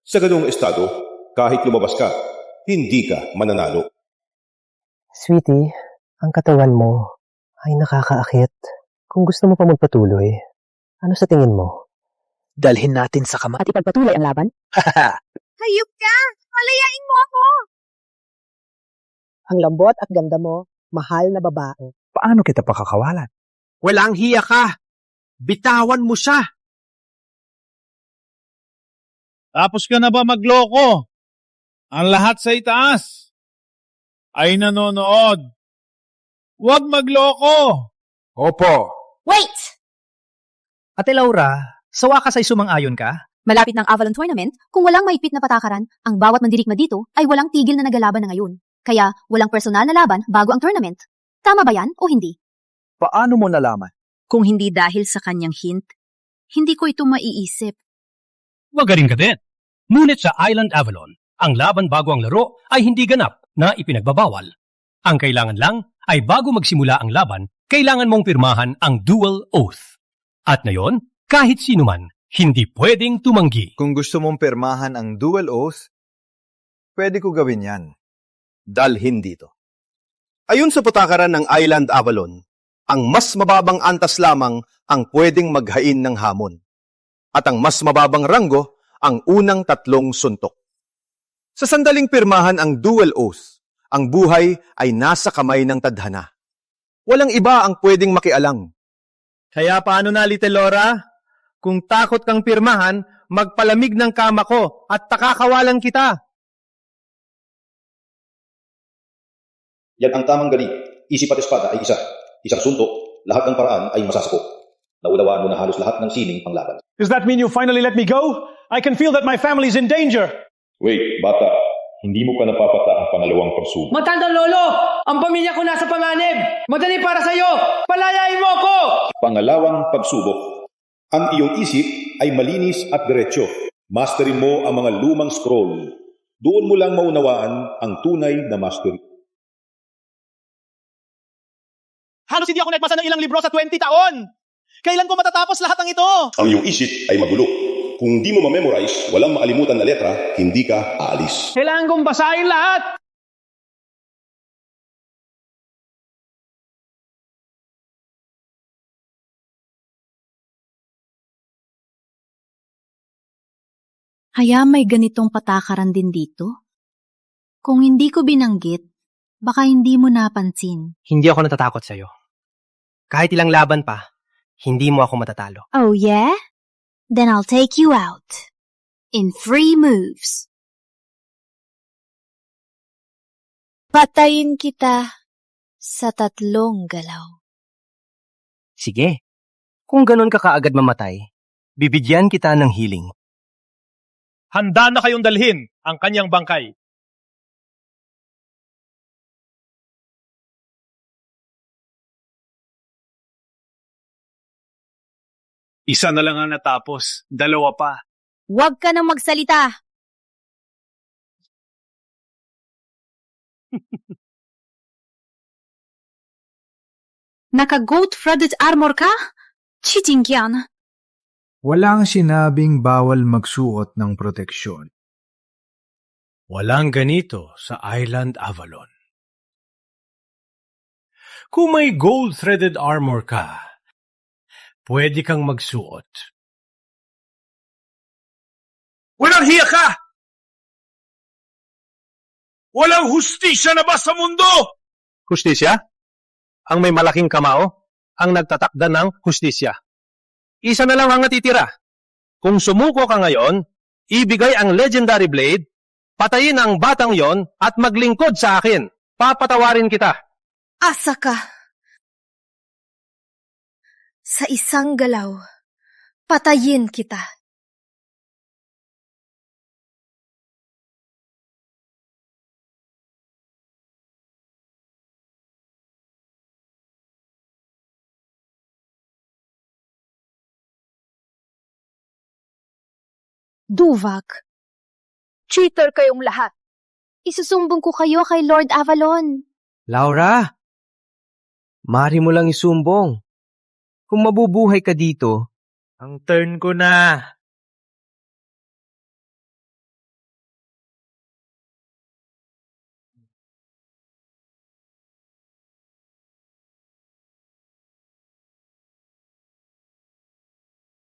Sa ganung estado, kahit lumabas ka, hindi ka mananalo. Sweetie, ang katawan mo ay nakakaakit. Kung gusto mo pa magpatuloy, ano sa tingin mo? Dalhin natin sa kama. At ipagpatuloy ang laban? Hayop ka! Palayain mo ako! Ang lambot at ganda mo, mahal na babae. Paano kita pakakawalan? Walang hiya ka! Bitawan mo siya! Tapos ka na ba magloko? Ang lahat sa itaas ay nanonood. Huwag magloko! Opo. Wait! Ate Laura, sa wakas ay sumang-ayon ka? Malapit ng Avalon Tournament, kung walang maipit na patakaran, ang bawat mandirigma dito ay walang tigil na nagalaban na ngayon. Kaya walang personal na laban bago ang tournament. Tama ba yan o hindi? Paano mo nalaman? Kung hindi dahil sa kanyang hint, hindi ko ito maiisip. Magaling ka din. Ngunit sa Island Avalon, ang laban bago ang laro ay hindi ganap na ipinagbabawal. Ang kailangan lang ay bago magsimula ang laban, kailangan mong pirmahan ang dual oath. At ngayon, kahit sino man, hindi pwedeng tumanggi. Kung gusto mong pirmahan ang dual oath, pwede ko gawin yan. Dalhin dito. Ayon sa patakaran ng Island Avalon, ang mas mababang antas lamang ang pwedeng maghain ng hamon. At ang mas mababang ranggo, ang unang 3 suntok. Sa sandaling pirmahan ang dual oath, ang buhay ay nasa kamay ng tadhana. Walang iba ang pwedeng makialang. Kaya paano na, Little Laura? Kung takot kang pirmahan, magpalamig ng kama ko at takakawalan kita. Yan ang tamang galing. Isip at espada ay isa. Isang suntok, lahat ng paraan ay masasakop. Naunawaan mo na halos lahat ng sining panglaban. Does that mean you finally let me go? I can feel that my family's in danger. Wait, bata. Hindi mo pa napapata ang pangalawang pagsubok. Matandang lolo! Ang pamilya ko nasa panganib! Madali para sa'yo! Palayain mo ako! Pangalawang pagsubok. Ang iyong isip ay malinis at diretsyo. Masterin mo ang mga lumang scroll. Doon mo lang maunawaan ang tunay na mastery. Halos hindi ako nagbasa ng ilang libro sa 20 taon. Kailan ko matatapos lahat ng ito? Ang iyong isip ay magulo. Kung di mo ma-memorize, walang maalimutan na letra, hindi ka aalis. Kailangan kong basahin lahat! Kaya may ganitong patakaran din dito? Kung hindi ko binanggit, baka hindi mo napansin. Hindi ako natatakot sa'yo. Kahit ilang laban pa, hindi mo ako matatalo. Oh yeah? Then I'll take you out. In 3 moves. Patayin kita sa 3 galaw. Sige. Kung ganun ka kaagad mamatay, bibigyan kita ng healing. Handa na kayong dalhin ang kanyang bangkay. Isa na lang ang natapos, 2 pa. Huwag ka nang magsalita. Naka-goat-threaded armor ka? Cheating yan. Walang sinabing bawal magsuot ng proteksyon. Walang ganito sa Island Avalon. Kung may gold-threaded armor ka, pwede kang magsuot. Walang hiya ka! Walang hustisya na ba sa mundo? Hustisya? Ang may malaking kamao? ang nagtatakda ng hustisya. Isa na lang ang natitira. Kung sumuko ka ngayon, ibigay ang legendary blade, patayin ang batang yon at maglingkod sa akin. Papatawarin kita. Asa ka. Sa isang galaw, patayin kita. Duvak, Cheater kayong lahat. isusumbong ko kayo kay Lord Avalon. Laura, mari mo lang isumbong. Kung mabubuhay ka dito, ang turn ko na.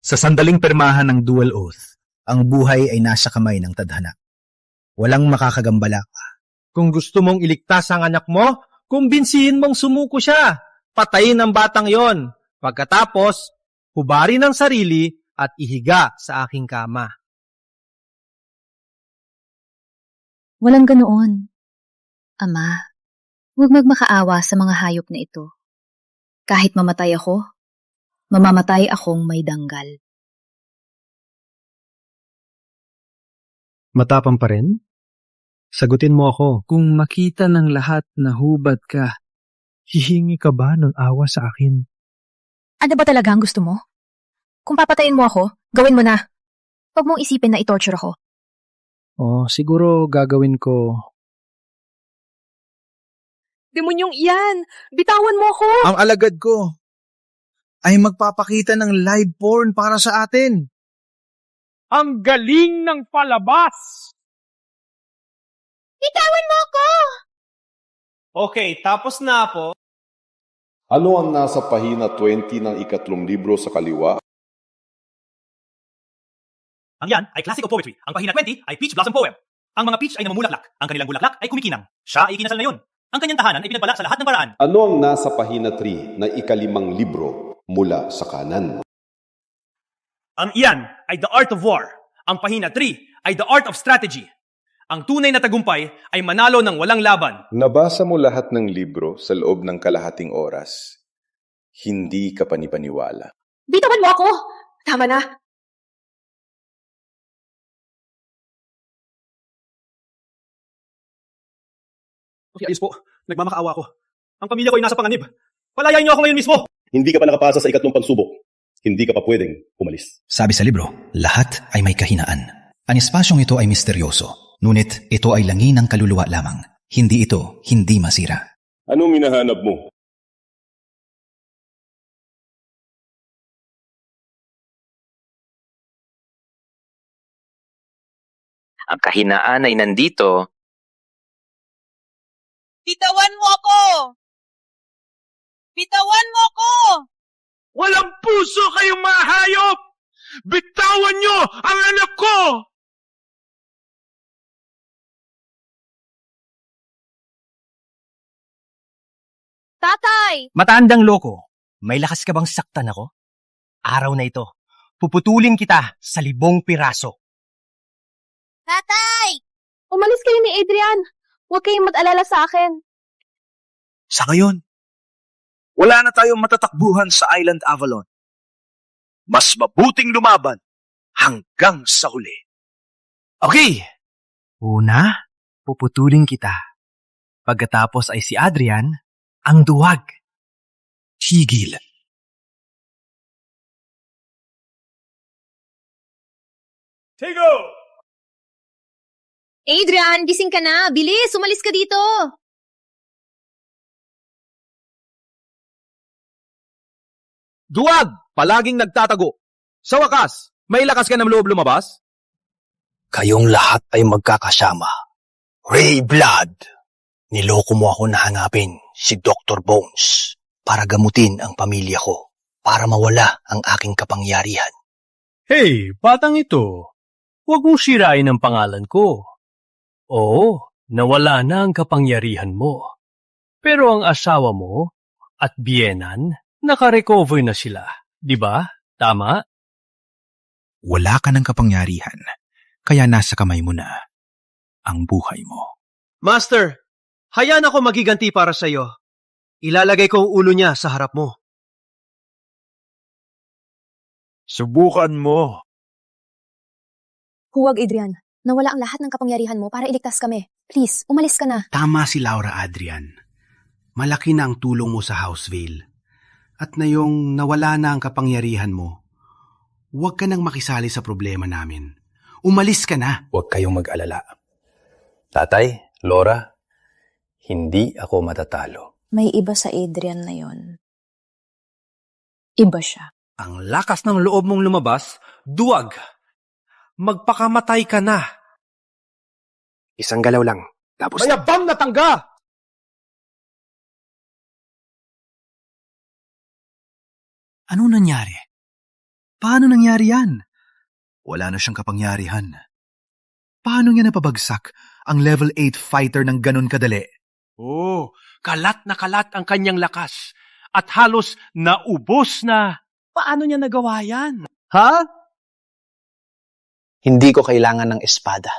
Sa sandaling permahan ng dual oath, ang buhay ay nasa kamay ng tadhana. Walang makakagambala pa. Kung gusto mong iligtas ang anak mo, kumbinsihin mong sumuko siya. Patayin ang batang yon. Pagkatapos, hubarin ang sarili at ihiga sa aking kama. Walang ganoon. Ama, huwag magmakaawa sa mga hayop na ito. Kahit mamatay ako, mamamatay akong may danggal. Matapang pa rin? Sagutin mo ako. Kung makita ng lahat na hubad ka, hihingi ka ba ng awa sa akin? Ano ba talaga ang gusto mo? Kung papatayin mo ako, gawin mo na. Huwag mong isipin na i-torture ako. Siguro gagawin ko. Demonyong iyan! Bitawan mo ako! Ang alagad ko ay magpapakita ng live porn para sa atin. Ang galing ng palabas! Bitawan mo ako! Okay, tapos na po. Ano ang nasa pahina 20 ng ikatlong libro sa kaliwa? Ang yan ay classic of poetry. Ang pahina 20 ay Peach Blossom Poem. Ang mga peach ay namumulaklak. Ang kanilang bulaklak ay kumikinang. Siya ay ikinasal na yun. Ang kanyang tahanan ay pinagpala sa lahat ng paraan. Ano ang nasa pahina 3 na ikalimang libro mula sa kanan? Ang iyan ay The Art of War. Ang pahina 3 ay The Art of Strategy. Ang tunay na tagumpay ay manalo ng walang laban. Nabasa mo lahat ng libro sa loob ng kalahating oras. Hindi ka panipaniwala. Bitawan mo ako! Tama na. Okay, ayos po. Nagmamakaawa ako. Ang pamilya ko ay nasa panganib. Palayain niyo ako ngayon mismo! Hindi ka pa nakapasa sa ikatlong pagsubok. Hindi ka pa pwedeng umalis. Sabi sa libro, lahat ay may kahinaan. Ang espasyong ito ay misteryoso. Ngunit ito ay langi ng kaluluwa lamang. Hindi masira. Anong minahanap mo? Ang kahinaan ay nandito. Bitawan mo ako! Bitawan mo ako! Walang puso kayong mga hayop! Bitawan nyo ang anak ko! Tatay! Matandang loko, may lakas ka bang saktan ako? Araw na ito, puputulin kita sa 1000 piraso. Tatay! Umalis kayo ni Adrian. Huwag kayong mag-alala sa akin. Sa ngayon, wala na tayong matatakbuhan sa Island Avalon. Mas mabuting lumaban hanggang sa huli. Okay. Una, puputulin kita. Pagkatapos ay si Adrian, ang duwag. Tigil. Tigo! Adrian, gising ka na. Bilis, umalis ka dito. Duwag! Palaging nagtatago. Sa wakas, may lakas ka ng loob lumabas? Kayong lahat ay magkakasama. Ray Blood! Niloko mo ako na hanapin si Dr. Bones para gamutin ang pamilya ko, para mawala ang aking kapangyarihan. Hey, batang ito. Huwag mong sirain ang pangalan ko. Oo, nawala na ang kapangyarihan mo. Pero ang asawa mo at biyenan Naka-recover na sila, di ba? Tama? Wala ka ng kapangyarihan, kaya nasa kamay mo na ang buhay mo. Master, hayaan ako magiganti para sa iyo. Ilalagay ko ang ulo niya sa harap mo. Subukan mo. Huwag, Adrian. Nawala ang lahat ng kapangyarihan mo para iligtas kami. Please, umalis ka na. Tama si Laura, Adrian. Malaki na ang tulong mo sa Houseville. At na yung nawala na ang kapangyarihan mo, huwag ka nang makisali sa problema namin. Umalis ka na. Huwag kayong mag-alala. Tatay, Laura, hindi ako matatalo. May iba sa Adrian na yon. Iba siya. Ang lakas ng loob mong lumabas, duwag. Magpakamatay ka na. Isang galaw lang. Tapos Mayabang na tangga! Ano nangyari? Paano nangyari yan? Wala na siyang kapangyarihan. Paano niya napabagsak ang level 8 fighter ng ganun kadali? Oh, kalat na kalat ang kanyang lakas. At halos naubos na. Paano niya nagawa yan? Ha? Hindi ko kailangan ng espada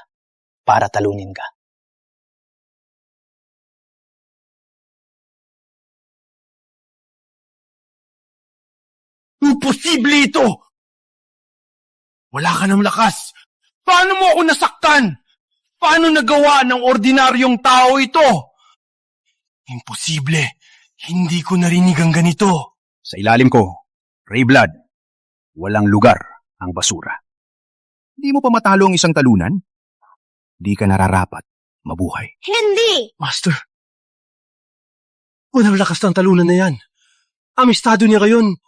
para talunin ka. Imposible ito! Wala ka ng lakas. Paano mo ako nasaktan? Paano nagawa ng ordinaryong tao ito? Imposible. Hindi ko narinig ang ganito. Sa ilalim ko, Rayblood, walang lugar ang basura. Di mo pa matalo ang isang talunan? Di ka nararapat mabuhay. Hindi! Master, walang lakas ng talunan na yan. Amistado niya ngayon.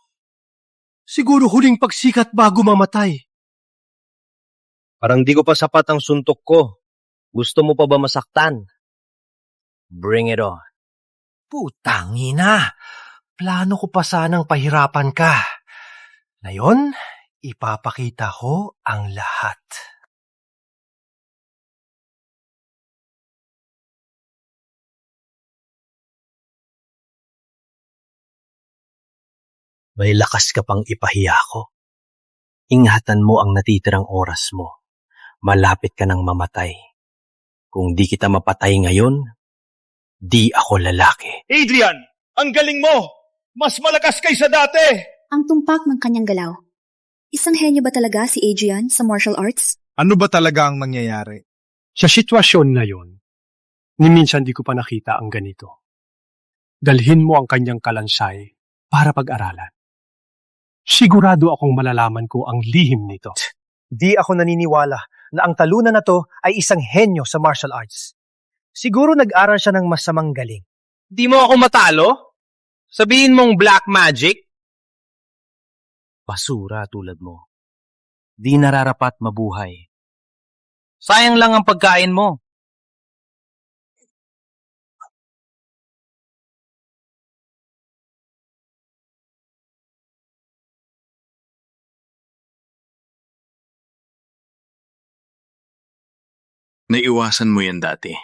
Siguro huling pagsikat bago mamatay. Parang di ko pa sapat ang suntok ko. Gusto mo pa ba masaktan? Bring it on. Putangina! Plano ko pa sanang pahirapan ka. Ngayon, ipapakita ko ang lahat. May lakas ka pang ipahiya ko. Ingatan mo ang natitirang oras mo. Malapit ka nang mamatay. Kung di kita mapatay ngayon, di ako lalaki. Adrian, ang galing mo! Mas malakas kaysa dati! Ang tumpak ng kanyang galaw. Isang henyo ba talaga si Adrian sa martial arts? Ano ba talaga ang nangyayari? Sa sitwasyon na yon, ni minsan di ko pa nakita ang ganito. Dalhin mo ang kanyang kalansay para pag-aralan. Sigurado akong malalaman ko ang lihim nito. Di ako naniniwala na ang talunan na to ay isang henyo sa martial arts. Siguro nag-aral siya ng masamang galing. Di mo ako matalo? Sabihin mong black magic? Basura tulad mo. Di nararapat mabuhay. Sayang lang ang pagkain mo. Naiwasan mo yan dati.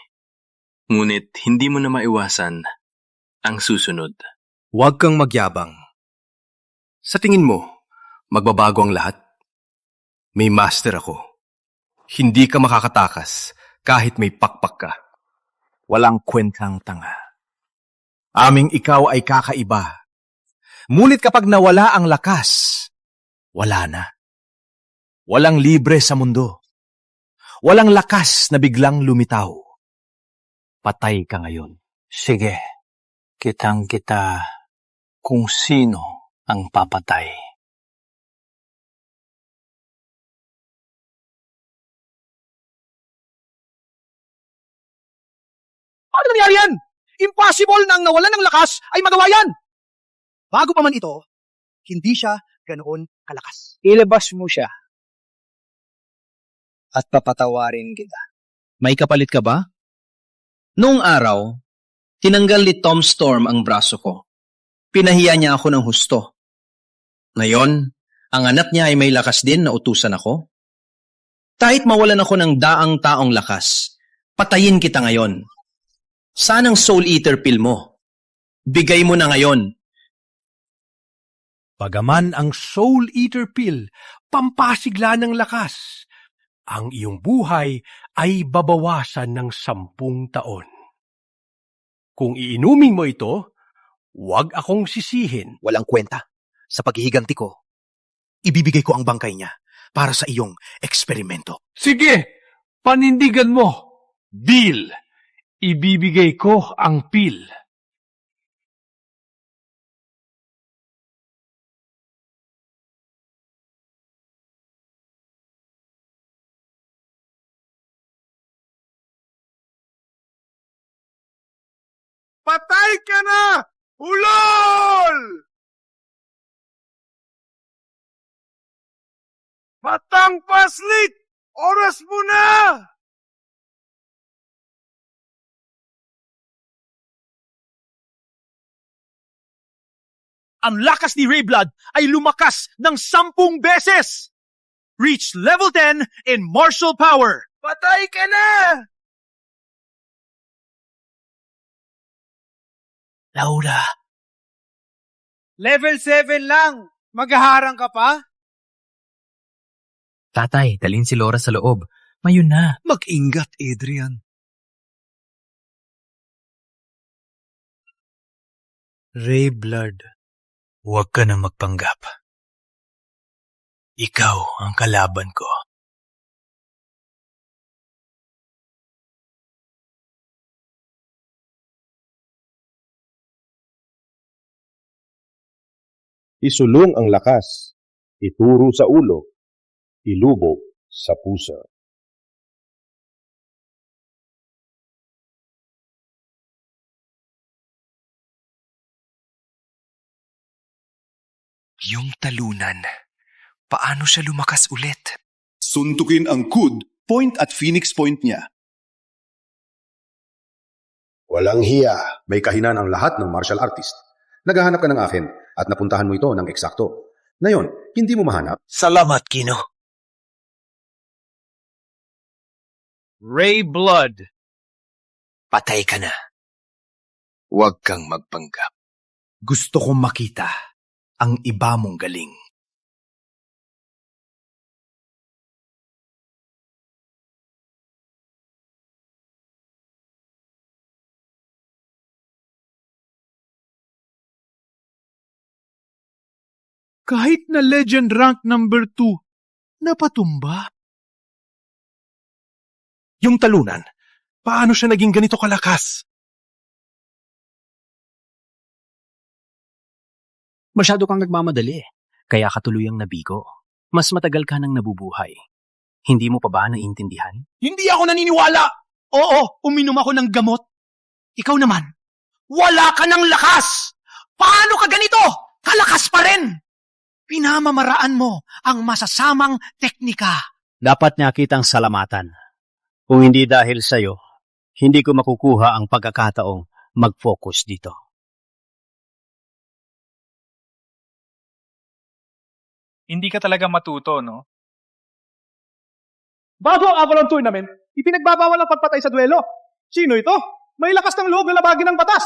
Ngunit hindi mo na maiwasan ang susunod. Huwag kang magyabang. Sa tingin mo, magbabago ang lahat? May master ako. Hindi ka makakatakas kahit may pakpak ka. Walang kwentang tanga. Aming ikaw ay kakaiba. Ngunit kapag nawala ang lakas, wala na. Walang libre sa mundo. Walang lakas na biglang lumitaw. Patay ka ngayon. Sige, kitang-kita kung sino ang papatay. Paano nangyari yan? Impossible na ang nawalan ng lakas ay magawa yan! Bago pa man ito, hindi siya ganoon kalakas. Ilabas mo siya. At papatawarin kita. May kapalit ka ba? Noong araw, tinanggal ni Tom Storm ang braso ko. Pinahiya niya ako ng husto. Ngayon, ang anak niya ay may lakas din na utusan ako. Kahit mawalan ako ng daang taong lakas, patayin kita ngayon. Saan ang Soul Eater pill mo? Bigay mo na ngayon. Pagaman ang Soul Eater Pill, pampasigla ng lakas, ang iyong buhay ay babawasan ng 10 taon. Kung iinumin mo ito, huwag akong sisihin. Walang kwenta. Sa paghihiganti ko, ibibigay ko ang bangkay niya para sa iyong eksperimento. Sige, panindigan mo. Deal. Ibibigay ko ang pill. Patay ka na! Ulol! Batang paslit! Oras mo na! Ang lakas ni Rayblood ay lumakas ng 10 beses! Reach level 10 in martial power! Patay ka na! Laura. Level 7 lang. Maghaharang ka pa? Tatay, dalhin si Laura sa loob. Mayon na. Mag-ingat, Adrian. Rayblood, huwag ka na magpanggap. Ikaw ang kalaban ko. Isulong ang lakas, ituro sa ulo, ilubog sa puso. Yung talunan, paano siya lumakas ulit? Suntukin ang Kud, Point at Phoenix Point niya. Walang hiya. May kahinan ang lahat ng martial artist. Naghahanap ka ng akin at napuntahan mo ito ng eksakto. Ngayon, hindi mo mahanap? Salamat, Kino. Rayblood. Patay ka na. Huwag kang magpanggap. Gusto kong makita ang iba mong galing. Kahit na legend rank number 2, napatumba. Yung talunan, paano siya naging ganito kalakas? Masyado kang nagmamadali, kaya katuluyang nabigo. Mas matagal ka nang nabubuhay. Hindi mo pa ba naiintindihan? Hindi ako naniniwala! Oo, uminom ako ng gamot. Ikaw naman, wala ka ng lakas! Paano ka ganito? Kalakas pa rin! Pinamamaraan mo ang masasamang teknika. Dapat niya kitang salamatan. Kung hindi dahil sa'yo, hindi ko makukuha ang pagkakataong mag-focus dito. Hindi ka talaga matuto, no? Bago ang Avalon Tournament, ipinagbabawal ang pagpatay sa duelo. Sino ito? May lakas ng loob na labagin ng batas.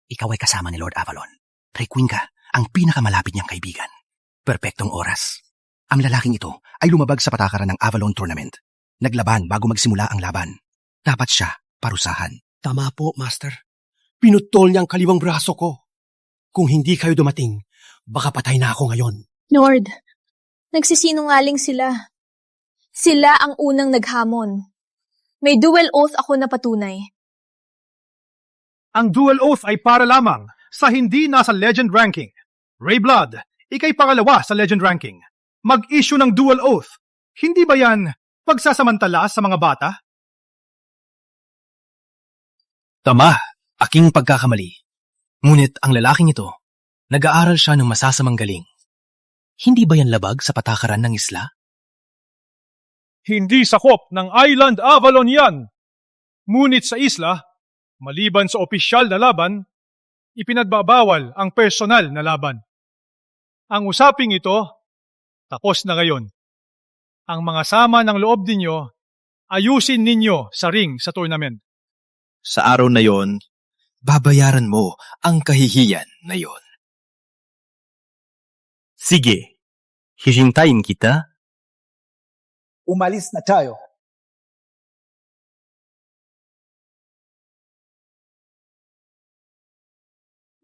Ikaw ay kasama ni Lord Avalon. Requeen ka, ang pinakamalapit niyang kaibigan. Perpektong oras. Ang lalaking ito ay lumabag sa patakaran ng Avalon Tournament. Naglaban bago magsimula ang laban. Dapat siya parusahan. Tama po, Master. Pinutol niya ang kaliwang braso ko. Kung hindi kayo dumating, baka patay na ako ngayon. Lord, nagsisinungaling sila. Sila ang unang naghamon. May dual oath ako na patunay. Ang dual oath ay para lamang sa hindi nasa legend ranking. Rayblood, ikay pangalawa sa legend ranking. Mag-issue ng dual oath. Hindi ba yan pagsasamantala sa mga bata? Tama, aking pagkakamali. Ngunit ang lalaking ito, nag-aaral siya ng masasamang galing. Hindi ba yan labag sa patakaran ng isla? Hindi sakop ng Island Avalon yan. Ngunit sa isla, maliban sa opisyal na laban, ipinagbabawal ang personal na laban. Ang usaping ito, tapos na ngayon. Ang mga sama ng loob ninyo, ayusin ninyo sa ring sa tournament. Sa araw na yon, babayaran mo ang kahihiyan na yon. Sige, hihintayin kita. Umalis na tayo.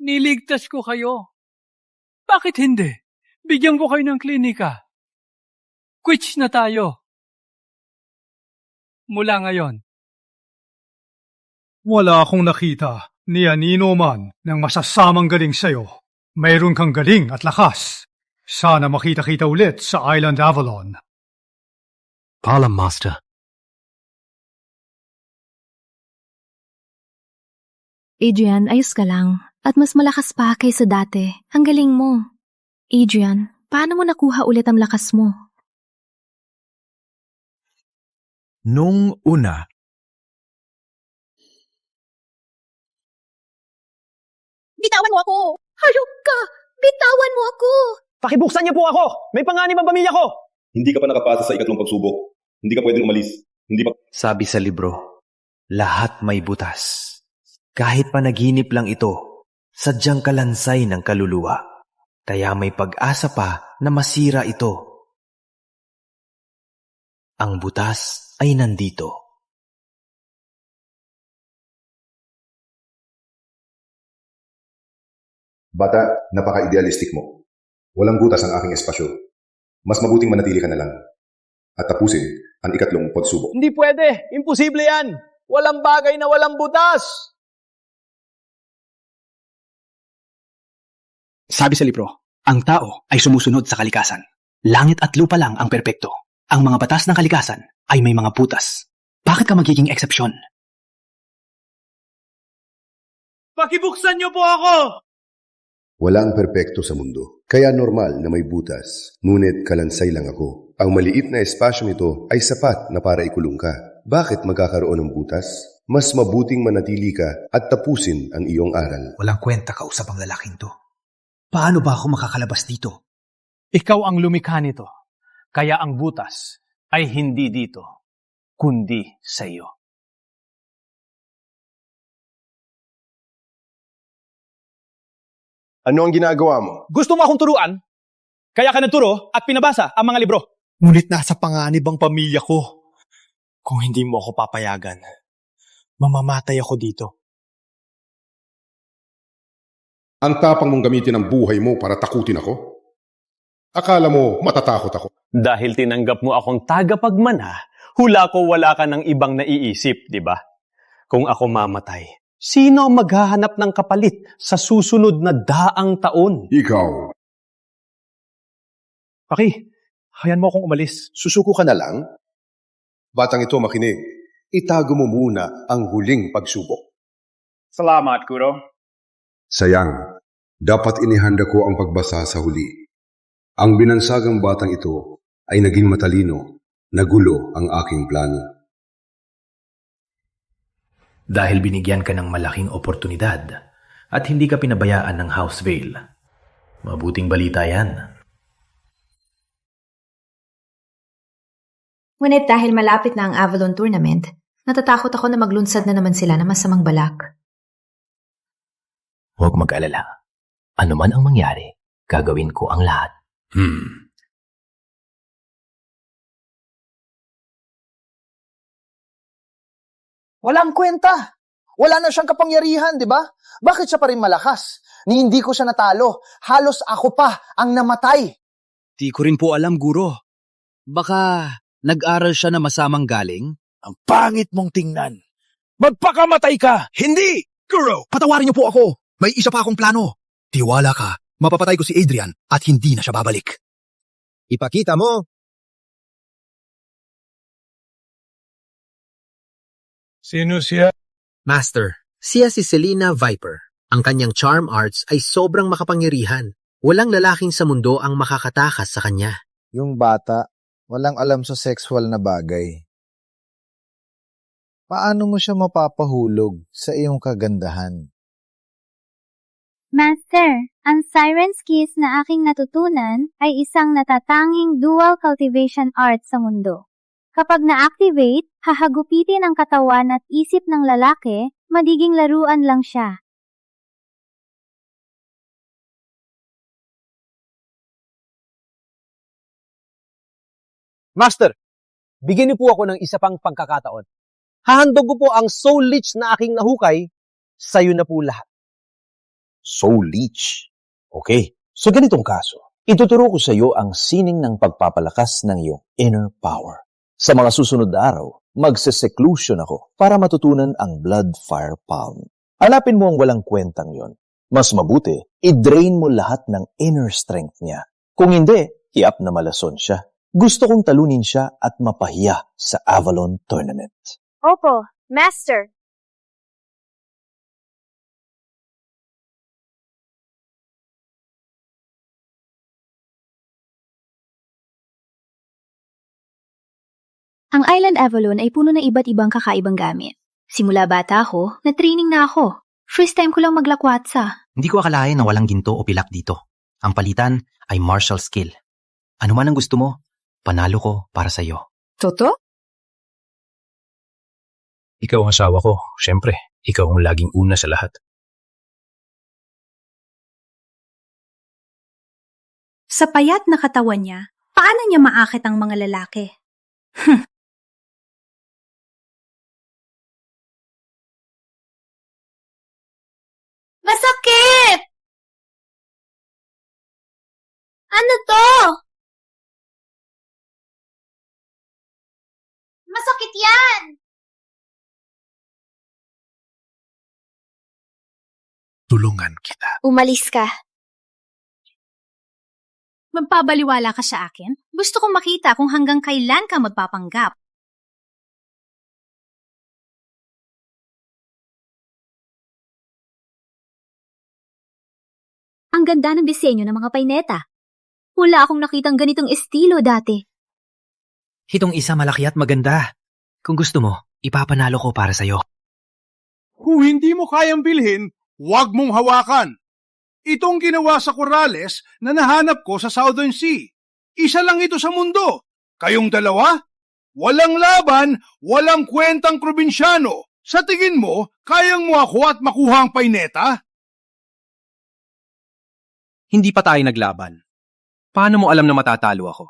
Niligtas ko kayo. Bakit hindi? Bigyan ko kayo ng klinika. Quits na tayo. Mula ngayon. Wala akong nakita ni anino man ng masasamang galing sa'yo. Mayroon kang galing at lakas. Sana makita-kita ulit sa Island Avalon. Paalam, Master. Adrian, ayos ka lang. At mas malakas pa kaysa dati. Ang galing mo. Adrian, paano mo nakuha ulit ang lakas mo? Nung una, Bitawan mo ako! Hayop ka! Bitawan mo ako! Pakibuksan niyo po ako! May panganib ang pamilya ko! Hindi ka pa nakapasa sa ikatlong pagsubok. Hindi ka pwedeng umalis. Hindi pa... Sabi sa libro, lahat may butas. Kahit panaginip lang ito, sadyang kalansay ng kaluluwa. Kaya may pag-asa pa na masira ito. Ang butas ay nandito. Bata, napaka-idealistic mo. Walang butas ang aking espasyo. Mas mabuting manatili ka na lang. At tapusin ang ikatlong pagsubok. Hindi pwede! Imposible yan! Walang bagay na walang butas! Sabi sa libro, ang tao ay sumusunod sa kalikasan. Langit at lupa lang ang perpekto. Ang mga batas ng kalikasan ay may mga butas. Bakit ka magiging eksepsyon? Pakibuksan niyo po ako! Walang perpekto sa mundo, kaya normal na may butas. Ngunit kalansay lang ako. Ang maliit na espasyong ito ay sapat na para ikulong ka. Bakit magkakaroon ng butas? Mas mabuting manatili ka at tapusin ang iyong aral. Walang kwenta kausap ang lalaking to. Paano ba ako makakalabas dito? Ikaw ang lumikha nito, kaya ang butas ay hindi dito, kundi sa iyo. Ano ang ginagawa mo? Gusto mo akong turuan? Kaya ka nagturo at pinabasa ang mga libro. Ngunit nasa panganib ang pamilya ko. Kung hindi mo ako papayagan, mamamatay ako dito. Ang tapang mong gamitin ang buhay mo para takutin ako? Akala mo matatakot ako? Dahil tinanggap mo akong tagapagmana, hula ko wala ka ng ibang naiisip, di ba? Kung ako mamatay, sino ang maghahanap ng kapalit sa susunod na daang taon? Ikaw. Paki, hayaan mo akong umalis. Susuko ka na lang? Batang ito makinig. Itago mo muna ang huling pagsubok. Salamat, Kuro. Sayang, dapat inihanda ko ang pagbasa sa huli. Ang binansagang batang ito ay naging matalino, nagulo ang aking plano. Dahil binigyan ka ng malaking oportunidad at hindi ka pinabayaan ng House Vale. Mabuting balita yan. Ngunit dahil malapit na ang Avalon Tournament, natatakot ako na maglunsad na naman sila ng masamang balak. Huwag mag-alala. Ano man ang mangyari, gagawin ko ang lahat. Walang kwenta. Wala na siyang kapangyarihan, di ba? Bakit siya pa rin malakas? Ni hindi ko siya natalo. Halos ako pa ang namatay. Di ko rin po alam, Guro. Baka nag-aral siya na masamang galing? Ang pangit mong tingnan. Magpakamatay ka! Hindi! Guro, patawarin niyo po ako. May isa pa akong plano. Tiwala ka, mapapatay ko si Adrian at hindi na siya babalik. Ipakita mo. Sino siya? Master, siya si Selena Viper. Ang kanyang charm arts ay sobrang makapangyarihan. Walang lalaking sa mundo ang makakatakas sa kanya. Yung bata, walang alam sa sexual na bagay. Paano mo siya mapapahulog sa iyong kagandahan? Master, ang Siren's Kiss na aking natutunan ay isang natatanging dual cultivation art sa mundo. Kapag na-activate, hahagupitin ang katawan at isip ng lalaki, magiging laruan lang siya. Master, bigyan niyo po ako ng isa pang pagkakataon. Hahandog ko po ang soul leech na aking nahukay, sa'yo na po lahat. Soul Leech. Okay, so ganitong kaso. Ituturo ko sa iyo ang sining ng pagpapalakas ng iyong inner power. Sa mga susunod na araw, magse-seclusion ako para matutunan ang Blood Fire Palm. Hanapin mo ang walang kwentang yon. Mas mabuti, i-drain mo lahat ng inner strength niya. Kung hindi, tiyak na malason siya. Gusto kong talunin siya at mapahiya sa Avalon Tournament. Opo, Master. Ang Island Avalon ay puno ng iba't ibang kakaibang gamit. Simula bata ako, na-training na ako. First time ko lang maglakwatsa. Hindi ko akalain na walang ginto o pilak dito. Ang palitan ay martial skill. Ano man ang gusto mo, panalo ko para sa iyo. Toto? Ikaw ang asawa ko. Siyempre, ikaw ang laging una sa lahat. Sa payat na katawan niya, paano niya maakit ang mga lalaki? Masakit! Ano to? Masakit yan! Tulungan kita. Umalis ka. Magpabaliwala ka sa akin? Gusto kong makita kung hanggang kailan ka magpapanggap. Ang ganda ng disenyo ng mga paineta. Wala akong nakitang ganitong estilo dati. Itong isa malaki at maganda. Kung gusto mo, ipapanalo ko para sa iyo. Kung hindi mo kayang bilhin, huwag mong hawakan. Itong ginawa sa Corrales na nahanap ko sa Southern Sea. Isa lang ito sa mundo. Kayong dalawa? Walang laban, walang kwentang probinsyano. Sa tingin mo, kayang mo ako at makuha ang paineta? Hindi pa tayo naglaban. Paano mo alam na matatalo ako?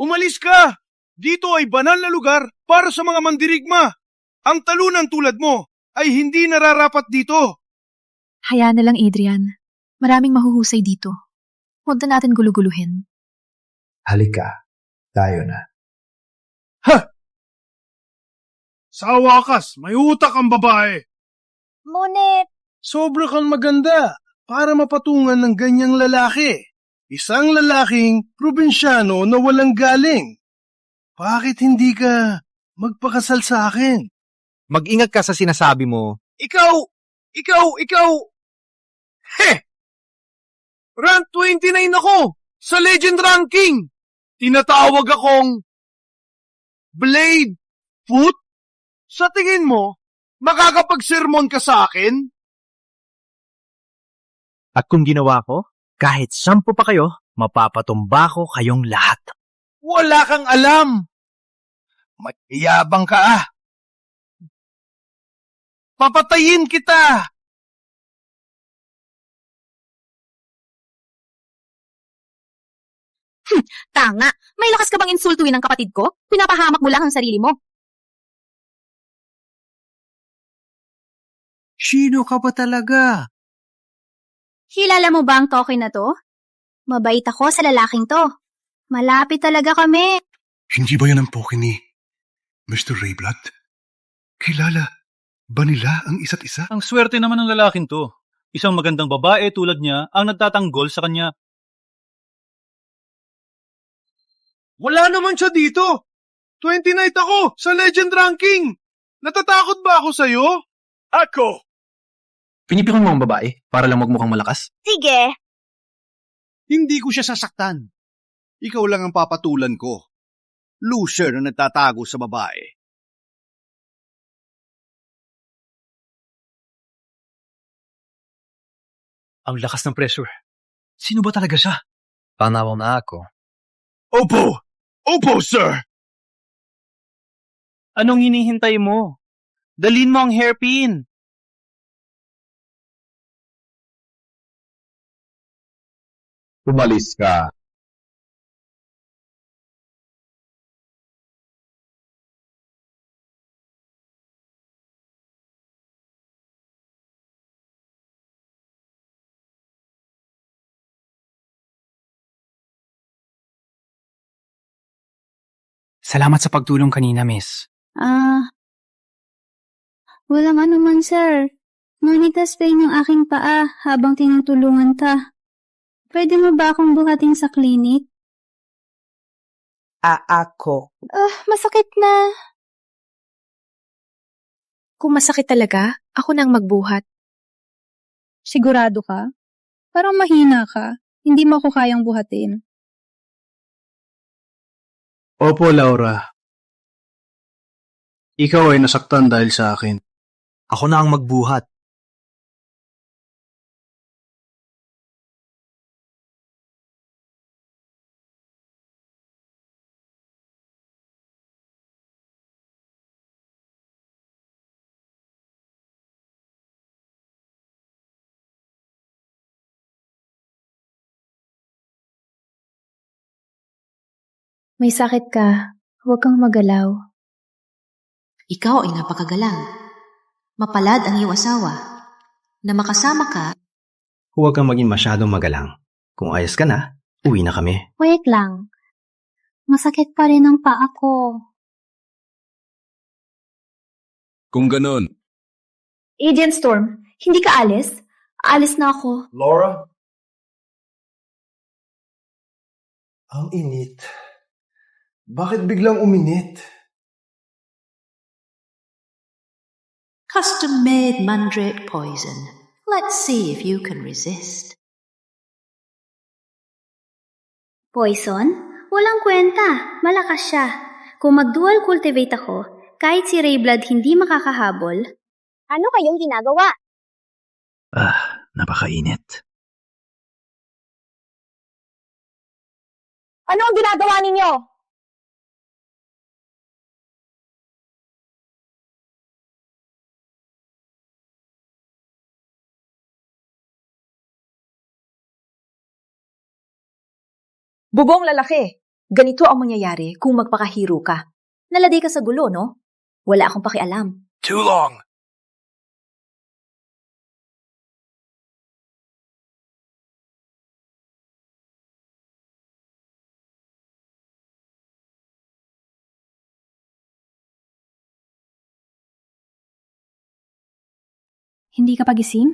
Umalis ka! Dito ay banal na lugar para sa mga mandirigma. Ang talunan tulad mo ay hindi nararapat dito. Hayaan na lang, Adrian. Maraming mahuhusay dito. Huwag na natin guluguluhin. Halika, tayo na. Sa wakas, may utak ang babae. Ngunit, Sobra kang maganda para mapatungan ng ganyang lalaki. Isang lalaking probinsyano na walang galing. Bakit hindi ka magpakasal sa akin? Mag-ingat ka sa sinasabi mo. Ikaw! Rank 29 ako sa Legend Ranking. Tinatawag akong Blade Foot? Sa tingin mo, makakapag-sermon ka sa akin? At kung ginawa ko, kahit 10 pa kayo, mapapatumba ko kayong lahat. Wala kang alam. Mayabang ka ah. Papatayin kita. Tanga! May lakas ka bang insultuin ng kapatid ko? Pinapahamak mo lang ang sarili mo. Sino ka ba talaga? Kilala mo ba ang token na to? Mabait ako sa lalaking to. Malapit talaga kami. Hindi ba yan ang poke ni Mr. Rayblood? Kilala ba nila ang isa't isa? Ang swerte naman ng lalaking to. Isang magandang babae tulad niya ang nagtatanggol sa kanya. Wala naman siya dito. 29 ako sa Legend Ranking. Natatakot ba ako sa'yo? Ako! Pinipikon mo ang babae para lang magmukhang malakas? sige. Hindi ko siya sasaktan. Ikaw lang ang papatulan ko. Loser na nagtatago sa babae. Ang lakas ng pressure. Sino ba talaga siya? Panawaw na ako. Opo! Opo, sir! Anong hinihintay mo? Dalhin mo ang hairpin. Umalis ka. Salamat sa pagtulong kanina, miss. Walang anuman, sir. Manitas pain yung aking paa habang tinutulungan ta. Pwede mo ba akong buhatin sa klinik? Ako. Masakit na. Kung masakit talaga, ako nang magbuhat. Sigurado ka? Parang mahina ka. Hindi mo ako kayang buhatin. Opo, Laura. Ikaw ay nasaktan dahil sa akin. Ako na ang magbuhat. May sakit ka. Huwag kang magalaw. Ikaw ay napakagalang. Mapalad ang iyong asawa. Na makasama ka. Huwag kang maging masyadong magalang. Kung ayos ka na, uwi na kami. Wait lang. Masakit pa rin ang paa ko. Kung ganon. Agent Storm, hindi ka alis? Alis na ako. Laura? Ang init. Bakit biglang uminit? Custom-made mandrake poison. Let's see if you can resist. Poison? Walang kwenta. Malakas siya. Kung mag-dual cultivate ako, kahit si Rayblood hindi makakahabol. Ano kayong ginagawa? Napakainit. Ano ang ginagawa ninyo? Bubong lalaki. Ganito ang mangyayari kung magpakahiro ka. Naladay ka sa gulo, no? Wala akong pakialam. Too long. Hindi ka pagising?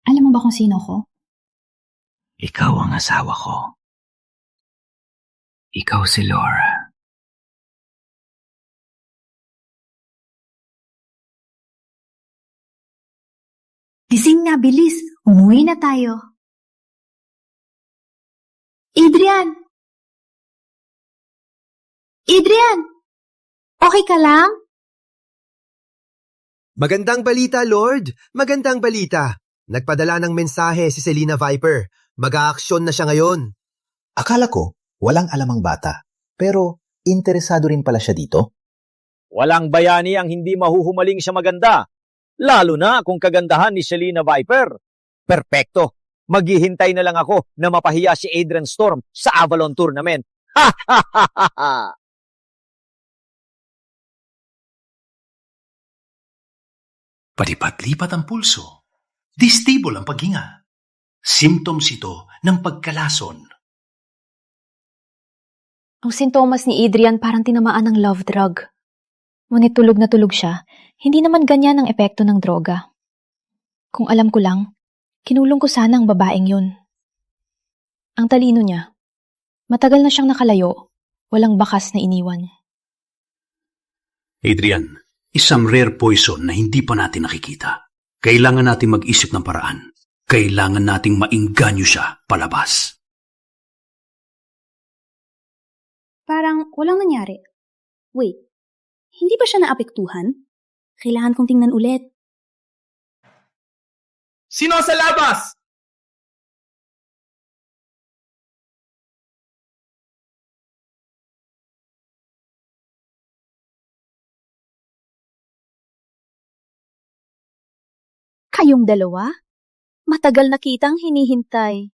Alam mo ba kung sino ko? Ikaw ang asawa ko. Ikaw si Laura. Gising na, bilis. Umuwi na tayo. Adrian! Adrian! Okay ka lang? Magandang balita, Lord. Magandang balita. Nagpadala ng mensahe si Selina Viper. Mag-aaksyon na siya ngayon. Akala ko, walang alamang bata. Pero, interesado rin pala siya dito. Walang bayani ang hindi mahuhumaling sa maganda. Lalo na kung kagandahan ni Selina Viper. Perpekto. Maghihintay na lang ako na mapahiya si Adrian Storm sa Avalon Tournament. Ha ha ha ha ha! Palipat-lipat ang pulso. Distibol ang paghinga. Symptoms ito ng pagkalason. Ang sintomas ni Adrian parang tinamaan ng love drug. Ngunit tulog na tulog siya, hindi naman ganyan ang epekto ng droga. Kung alam ko lang, kinulong ko sana ang babaeng yun. Ang talino niya. Matagal na siyang nakalayo, walang bakas na iniwan. Adrian, isang rare poison na hindi pa natin nakikita. Kailangan nating mag-isip ng paraan. Kailangan nating mainganyo siya palabas. Parang walang nangyari. Wait, hindi ba siya naapektuhan? Kailangan kong tingnan ulit. Sino sa labas? Kayong dalawa? Matagal na kitang hinihintay.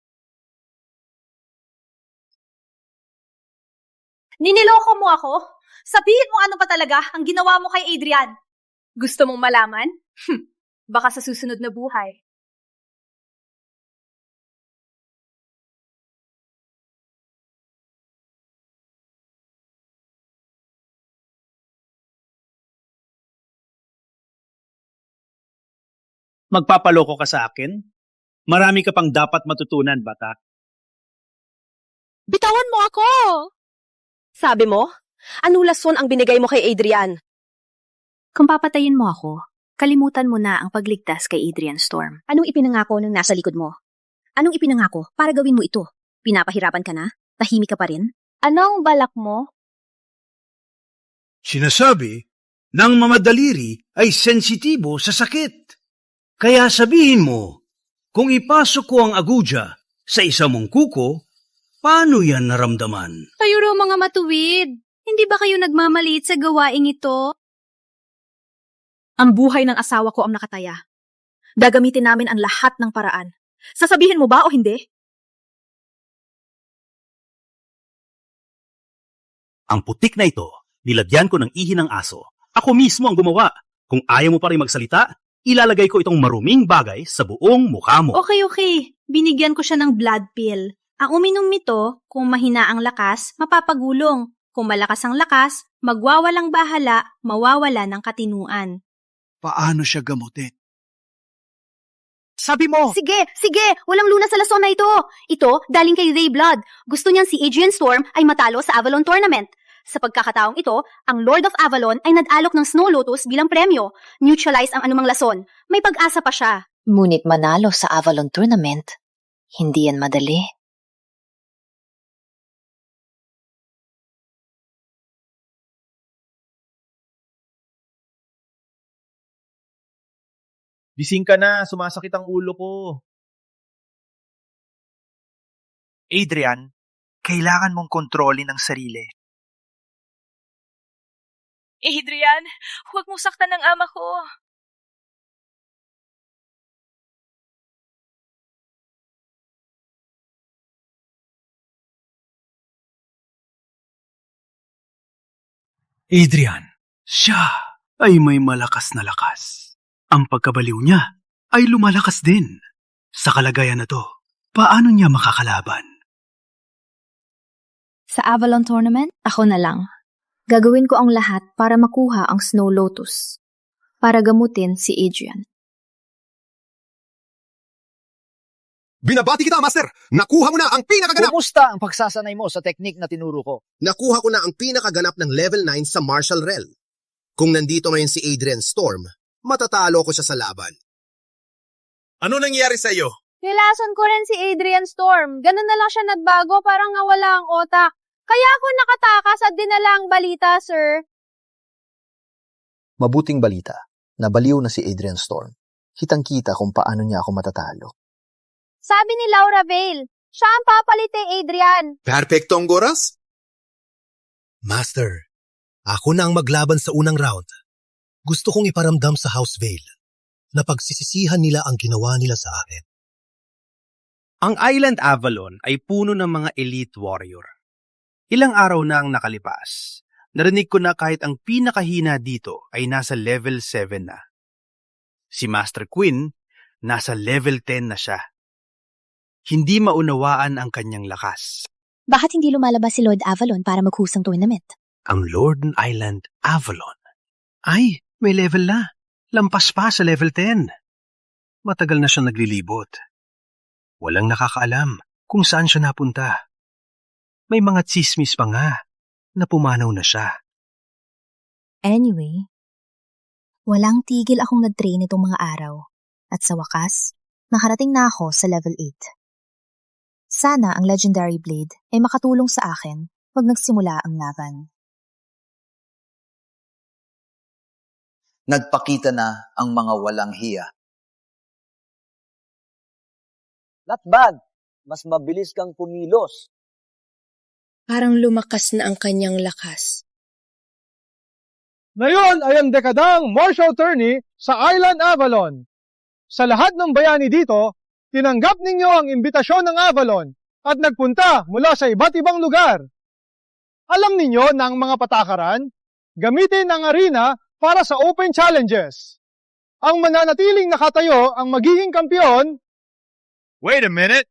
Niniloko mo ako? Sabihin mo ano pa talaga ang ginawa mo kay Adrian. Gusto mong malaman? Baka sa susunod na buhay. Magpapaloko ka sa akin? Marami ka pang dapat matutunan, bata. Bitawan mo ako! Sabi mo? Anong lason ang binigay mo kay Adrian? Kung papatayin mo ako, kalimutan mo na ang pagligtas kay Adrian Storm. Anong ipinangako nung nasa likod mo? Anong ipinangako para gawin mo ito? Pinapahirapan ka na? Tahimik ka pa rin? Anong balak mo? Sinasabi ng mamadaliri ay sensitibo sa sakit. Kaya sabihin mo, kung ipasok ko ang agudya sa isa mong kuko, paano yan naramdaman? Kayo raw mga matuwid. Hindi ba kayo nagmamaliit sa gawaing ito? Ang buhay ng asawa ko ang nakataya. Gagamitin namin ang lahat ng paraan. Sasabihin mo ba o hindi? Ang putik na ito, nilagyan ko ng ihi ng aso. Ako mismo ang gumawa. Kung ayaw mo pa rin magsalita, ilalagay ko itong maruming bagay sa buong mukha mo. Okay. Binigyan ko siya ng blood pill. Ang uminom nito, kung mahina ang lakas, mapapagulong. Kung malakas ang lakas, magwawalang bahala, mawawala ng katinuan. Paano siya gamutin? Sabi mo! Sige! Walang lunas sa lason na ito! Ito, daling kay Ray Blood. Gusto niyang si Adrian Storm ay matalo sa Avalon Tournament. Sa pagkakataong ito, ang Lord of Avalon ay nag-alok ng Snow Lotus bilang premyo. Neutralize ang anumang lason. May pag-asa pa siya. Ngunit manalo sa Avalon Tournament, hindi yan madali. Gising ka na, sumasakit ang ulo ko. Adrian, kailangan mong kontrolin ang sarili. Adrian, huwag mong saktan ng ama ko. Adrian, siya ay may malakas na lakas. Ang pagkabaliw niya ay lumalakas din. Sa kalagayan na to, paano niya makakalaban? Sa Avalon Tournament, ako na lang. Gagawin ko ang lahat para makuha ang Snow Lotus. Para gamutin si Adrian. Binabati kita, Master! Nakuha mo na ang pinakaganap! Kumusta ang pagsasanay mo sa teknik na tinuro ko? Nakuha ko na ang pinakaganap ng level 9 sa Martial Realm. Kung nandito ngayon si Adrian Storm, matatalo ko siya sa laban. Ano nangyari sa iyo? Nilason ko rin si Adrian Storm. Ganun na lang siya nagbago, parang nawala ang otak. Kaya ako nakatakas at dinala ang balita, sir. Mabuting balita. Nabaliw na si Adrian Storm. Kitang-kita kung paano niya ako matatalo. Sabi ni Laura Vale, siya ang papalit kay Adrian. Perfecto ang oras? Master, ako na ang maglaban sa unang round. Gusto kong iparamdam sa House Vale na pagsisisihan nila ang ginawa nila sa akin. Ang Island Avalon ay puno ng mga elite warrior. Ilang araw na ang nakalipas. Narinig ko na kahit ang pinakahina dito ay nasa level 7 na. Si Master Quinn, nasa level 10 na siya. Hindi maunawaan ang kanyang lakas. Bakit hindi lumalabas si Lord Avalon para maghusang tournament? Ang Lord Island Avalon ay may level na. Lampas pa sa level 10. Matagal na siya naglilibot. Walang nakakaalam kung saan siya napunta. May mga tsismis pa nga na pumanaw na siya. Anyway, walang tigil akong nag-train itong mga araw. At sa wakas, nakarating na ako sa level 8. Sana ang Legendary Blade ay makatulong sa akin pag nagsimula ang laban. Nagpakita na ang mga walang hiya. Not bad. Mas mabilis kang kumilos. Parang lumakas na ang kanyang lakas. Ngayon ay ang dekadang martial tourney sa Island Avalon. Sa lahat ng bayani dito, tinanggap ninyo ang imbitasyon ng Avalon at nagpunta mula sa iba't ibang lugar. Alam ninyo na ang mga patakaran, gamitin ang arena para sa open challenges. Ang mananatiling nakatayo ang magiging kampiyon. Wait a minute.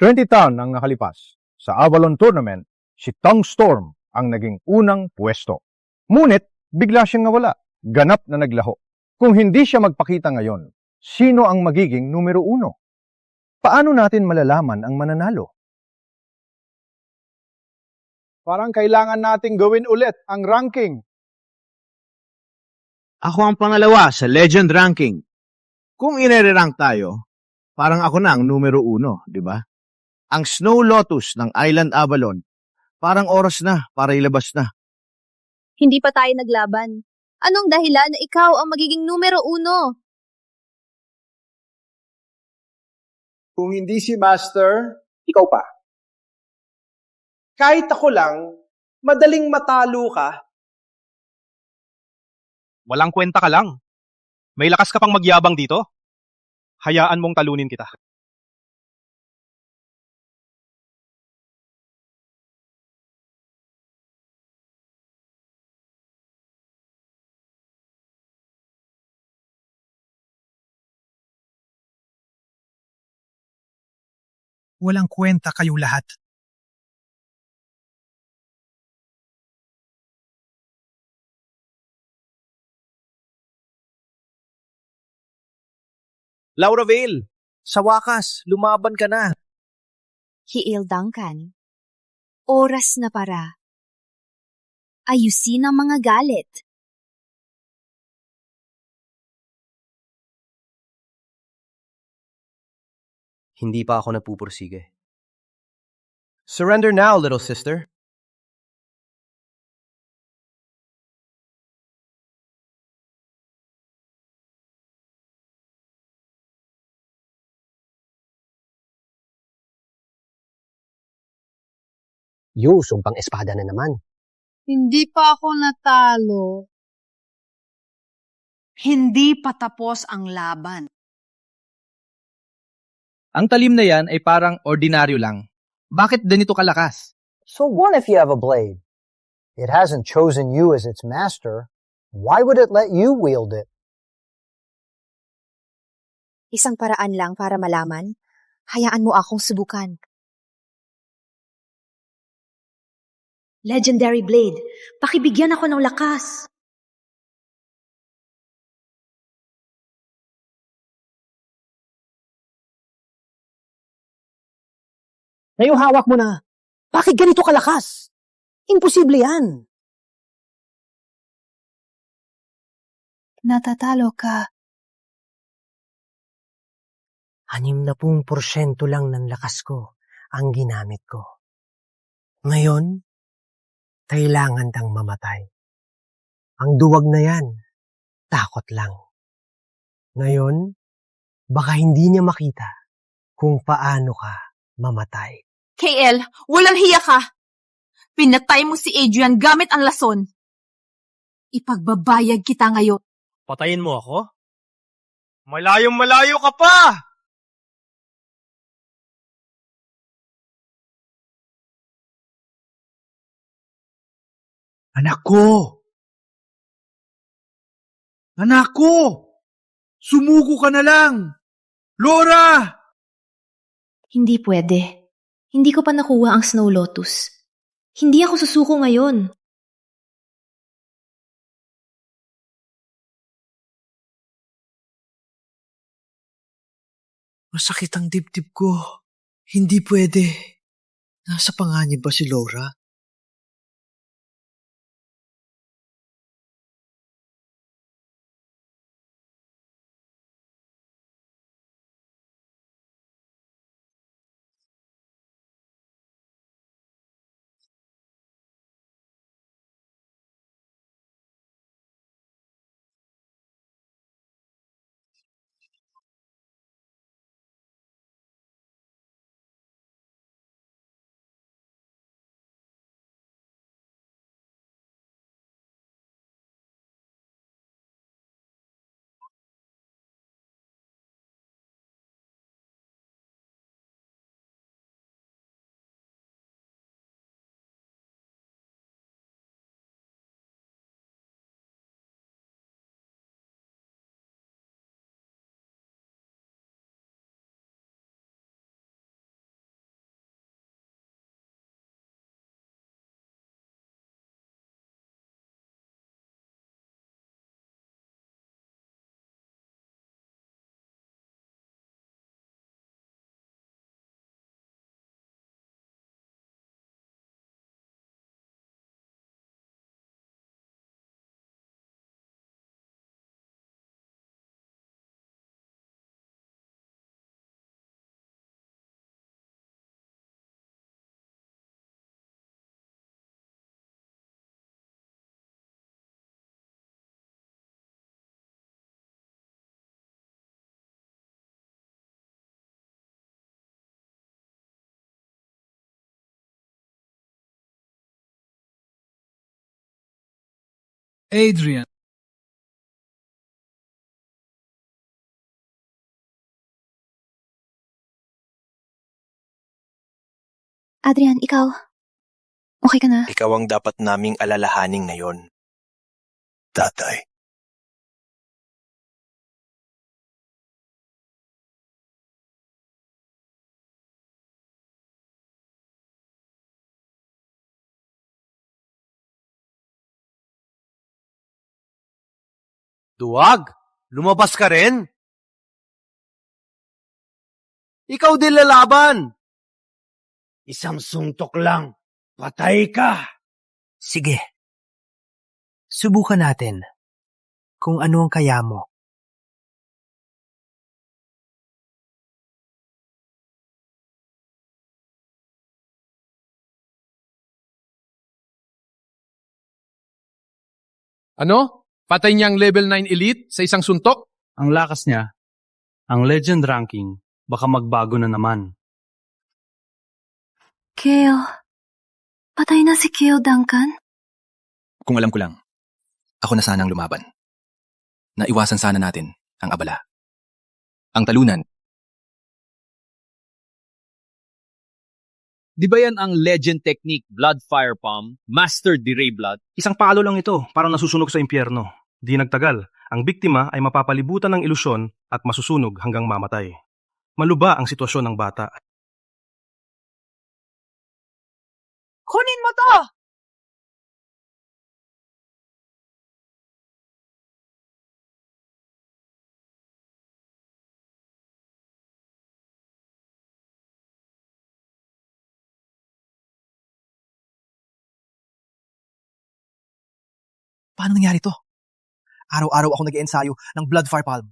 20 taon ang nakalipas. Sa Avalon Tournament, si Tong Storm ang naging unang pwesto. Ngunit, bigla siyang nawala. Ganap na naglaho. Kung hindi siya magpakita ngayon, sino ang magiging numero 1? Paano natin malalaman ang mananalo? Parang kailangan nating gawin ulit ang ranking. Ako ang pangalawa sa Legend Ranking. Kung inere-rank tayo, parang ako na ang numero 1, di ba? Ang Snow Lotus ng Island Avalon, parang oras na para ilabas na. Hindi pa tayo naglaban. Anong dahilan na ikaw ang magiging numero 1? Kung hindi si Master, ikaw pa. Kahit ako lang, madaling matalo ka. Walang kwenta ka lang. May lakas ka pang magyabang dito. Hayaan mong talunin kita. Walang kwenta kayo lahat. Laura Vale, sa wakas, lumaban ka na. Kiil Duncan, oras na para. Ayusin ang mga galit. Hindi pa ako napupursige. Surrender now, little sister. Sumpang espada na naman. Hindi pa ako natalo. Hindi pa tapos ang laban. Ang talim na yan ay parang ordinaryo lang. Bakit ganito kalakas? So what if you have a blade? It hasn't chosen you as its master. Why would it let you wield it? Isang paraan lang para malaman. Hayaan mo akong subukan. Legendary Blade, pakibigyan ako ng lakas. Ngayong hawak mo na. Bakit ganito kalakas? Imposible yan. Natatalo ka. 60% lang ng lakas ko ang ginamit ko. Ngayon, kailangan kang mamatay. Ang duwag na yan, takot lang. Ngayon, baka hindi niya makita kung paano ka mamatay. KL, walang hiya ka! Pinatay mo si Adrian gamit ang lason. Ipagbabayag kita ngayon. Patayin mo ako? Malayong-malayo ka pa! Anak ko! Anak ko! Sumuko ka na lang! Laura! Hindi pwede. Hindi ko pa nakuha ang Snow Lotus. Hindi ako susuko ngayon. Masakit ang dibdib ko. Hindi pwede. Nasa panganib ba si Laura? Adrian. Adrian, ikaw. Okay ka na? Ikaw ang dapat naming alalahaning ngayon. Tatay. Duwag, lumabas ka rin. Ikaw din lalaban. Isang suntok lang, patay ka. Sige. Subukan natin kung ano ang kaya mo. Ano? Patay niyang level 9 elite sa isang suntok? Ang lakas niya, ang legend ranking, baka magbago na naman. Kale. Patay na si Kale Duncan? Kung alam ko lang, ako na sanang lumaban. Naiwasan sana natin ang abala. Ang talunan. Di ba yan ang legend technique, Blood Fire Palm, Master Diray Blood? Isang palo lang ito, parang nasusunog sa impyerno. Di nagtagal, ang biktima ay mapapalibutan ng ilusyon at masusunog hanggang mamatay. Maluba ang sitwasyon ng bata. Kunin mo to! Paano nangyari to? Araw-araw ako nag-iensayo ng Blood Fire Palm.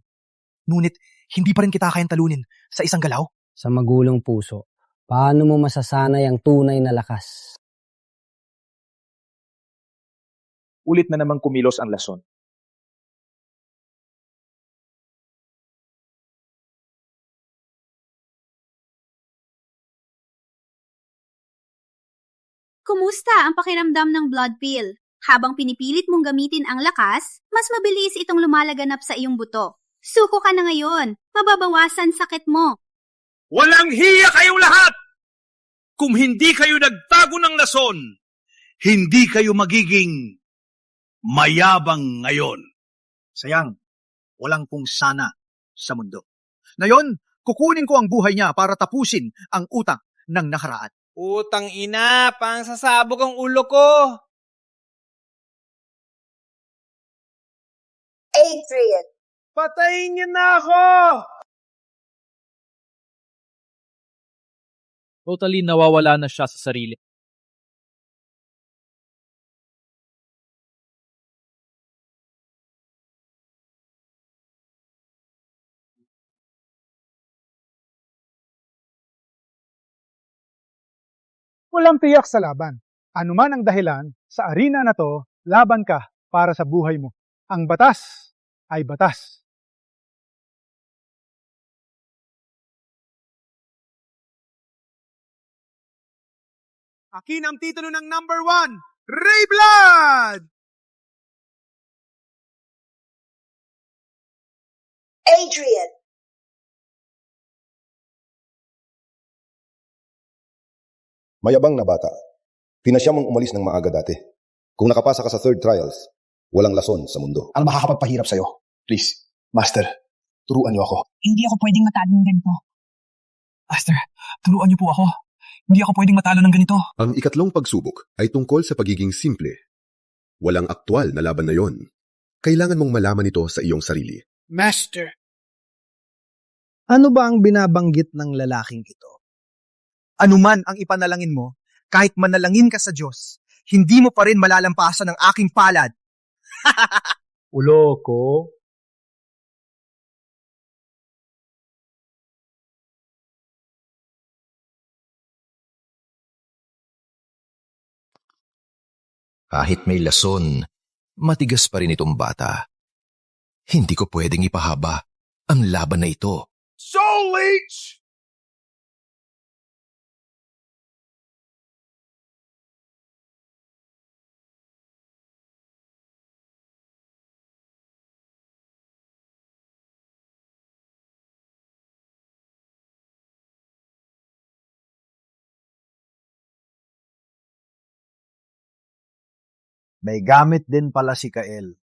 Ngunit, hindi pa rin kita kayang talunin sa isang galaw. Sa magulong puso, paano mo masasanay ang tunay na lakas? Ulit na namang kumilos ang lason. Kumusta ang pakiramdam ng blood pill? Habang pinipilit mong gamitin ang lakas, mas mabilis itong lumalaganap sa iyong buto. Suko ka na ngayon. Mababawasan sakit mo. Walang hiya kayong lahat! Kung hindi kayo nagtago ng lason, hindi kayo magiging mayabang ngayon. Sayang, walang kung sana sa mundo. Ngayon, kukunin ko ang buhay niya para tapusin ang utang ng nakaraan. Utang ina, pang sasabog ang ulo ko. Adrian. Patayin niyo na ako! Totally nawawala na siya sa sarili. Walang tiyak sa laban. Anuman ang dahilan, sa arena na to, laban ka para sa buhay mo. Ang batas ay batas. Akin ang titulo ng number 1, Ray Blood! Adrian. Mayabang na bata. Pinasya mong umalis ng maaga dati. Kung nakapasa ka sa third trials, walang lason sa mundo. Ang makakapagpahirap sa'yo. Please, Master, turuan niyo ako. Hindi ako pwedeng matalo ng ganito. Master, turuan niyo po ako. Hindi ako pwedeng matalo ng ganito. Ang ikatlong pagsubok ay tungkol sa pagiging simple. Walang aktwal na laban na yon. Kailangan mong malaman ito sa iyong sarili. Master. Ano ba ang binabanggit ng lalaking ito? Anuman ang ipanalangin mo, kahit manalangin ka sa Diyos, hindi mo pa rin malalampasan ang aking palad. Ulo ko. Kahit may lason, matigas pa rin itong bata. Hindi ko pwedeng ipahaba ang laban na ito. Soul Leech! May gamit din pala si Kael.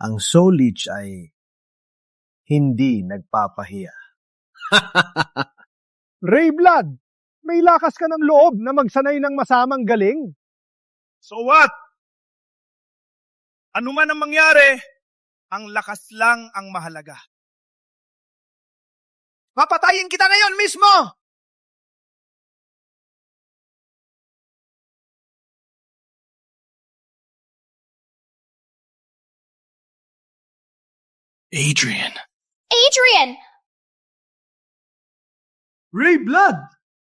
Ang Soul Leech ay hindi nagpapahiya. Rayblood, may lakas ka ng loob na magsanay ng masamang galing. So what? Ano man ang mangyari, ang lakas lang ang mahalaga. Papatayin kita ngayon mismo! Adrian. Adrian! Rayblood,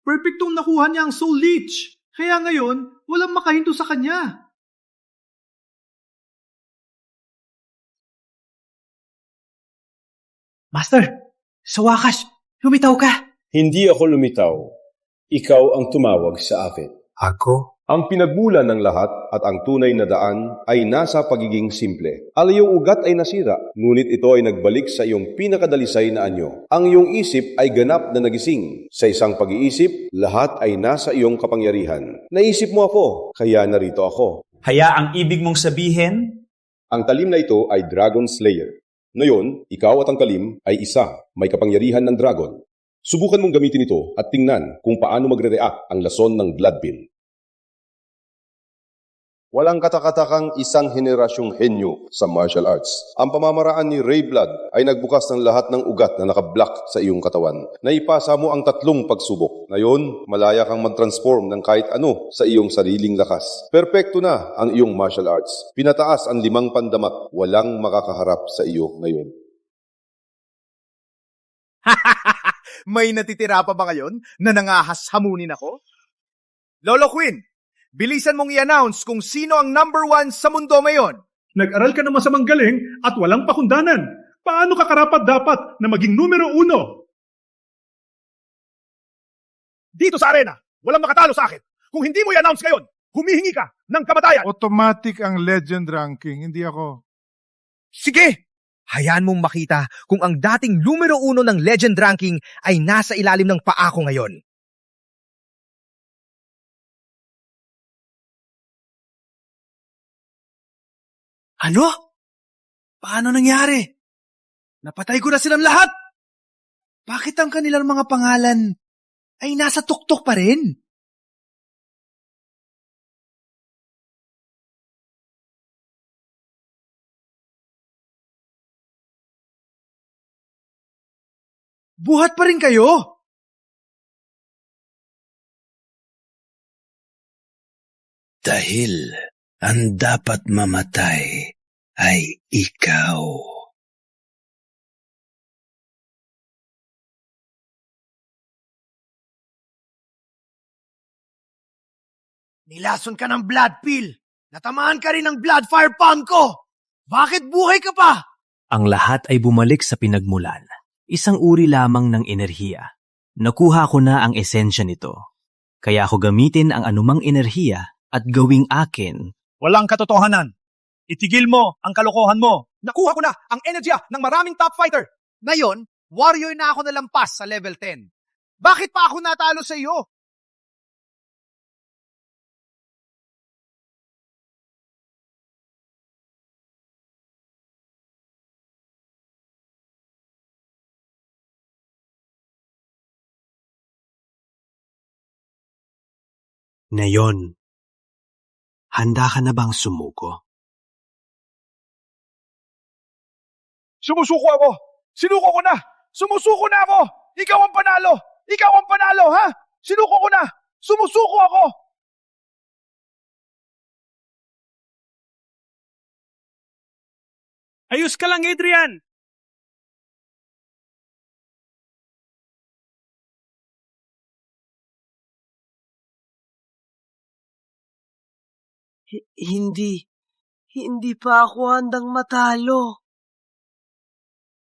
perfectong nakuha niya ang Soul Leech. Kaya ngayon, walang makahinto sa kanya. Master, sa wakas, lumitaw ka. Hindi ako lumitaw. Ikaw ang tumawag sa akin. Ako? Ang pinagmulan ng lahat at ang tunay na daan ay nasa pagiging simple. Ang iyong ugat ay nasira, ngunit ito ay nagbalik sa iyong pinakadalisay na anyo. Ang iyong isip ay ganap na nagising. Sa isang pag-iisip, lahat ay nasa iyong kapangyarihan. Naisip mo ako, kaya narito ako. Kaya ang ibig mong sabihin? Ang talim na ito ay Dragon Slayer. Ngayon, ikaw at ang talim ay isa, may kapangyarihan ng dragon. Subukan mong gamitin ito at tingnan kung paano magre-react ang lason ng blood pill. Walang katakatakang isang henerasyong henyo sa martial arts. Ang pamamaraan ni Rayblood ay nagbukas ng lahat ng ugat na nakablock sa iyong katawan. Naipasa mo ang 3 pagsubok. Ngayon, malaya kang mag-transform ng kahit ano sa iyong sariling lakas. Perpekto na ang iyong martial arts. Pinataas ang 5 pandamak. Walang makakaharap sa iyo ngayon. May natitira pa ba ngayon na nangahas-hamunin ako? Lolo Quinn, bilisan mong i-announce kung sino ang number 1 sa mundo ngayon. Nag-aral ka ng masamang galing at walang pakundanan. Paano ka karapat-dapat na maging numero 1? Dito sa arena, walang makatalo sa akin. Kung hindi mo i-announce ngayon, humihingi ka ng kamatayan. Automatic ang legend ranking, hindi ako. Sige! Hayaan mong makita kung ang dating numero 1 ng legend ranking ay nasa ilalim ng paa ko ngayon. Ano? Paano nangyari? Napatay ko na silang lahat! Bakit ang kanilang mga pangalan ay nasa tuktok pa rin? Buhat pa rin kayo? Dahil ang dapat mamatay ay ikaw. Nilason ka ng blood pill. Natamaan ka rin ng blood fire palm ko. Bakit buhay ka pa? Ang lahat ay bumalik sa pinagmulan. Isang uri lamang ng enerhiya. Nakuha ko na ang esensya nito. Kaya ako gamitin ang anumang enerhiya at gawing akin. Walang katotohanan. Itigil mo ang kalokohan mo. Nakuha ko na ang enerhiya ng maraming top fighter. Ngayon, warrior na ako nalampas sa level 10. Bakit pa ako natalo sa iyo? Ngayon, handa ka na bang sumuko? Sumusuko ako! Sinuko ko na! Sumusuko na ako! Ikaw ang panalo! Ikaw ang panalo, ha? Sinuko ko na! Sumusuko ako! Ayos ka lang, Adrian! Hindi pa ako handang matalo.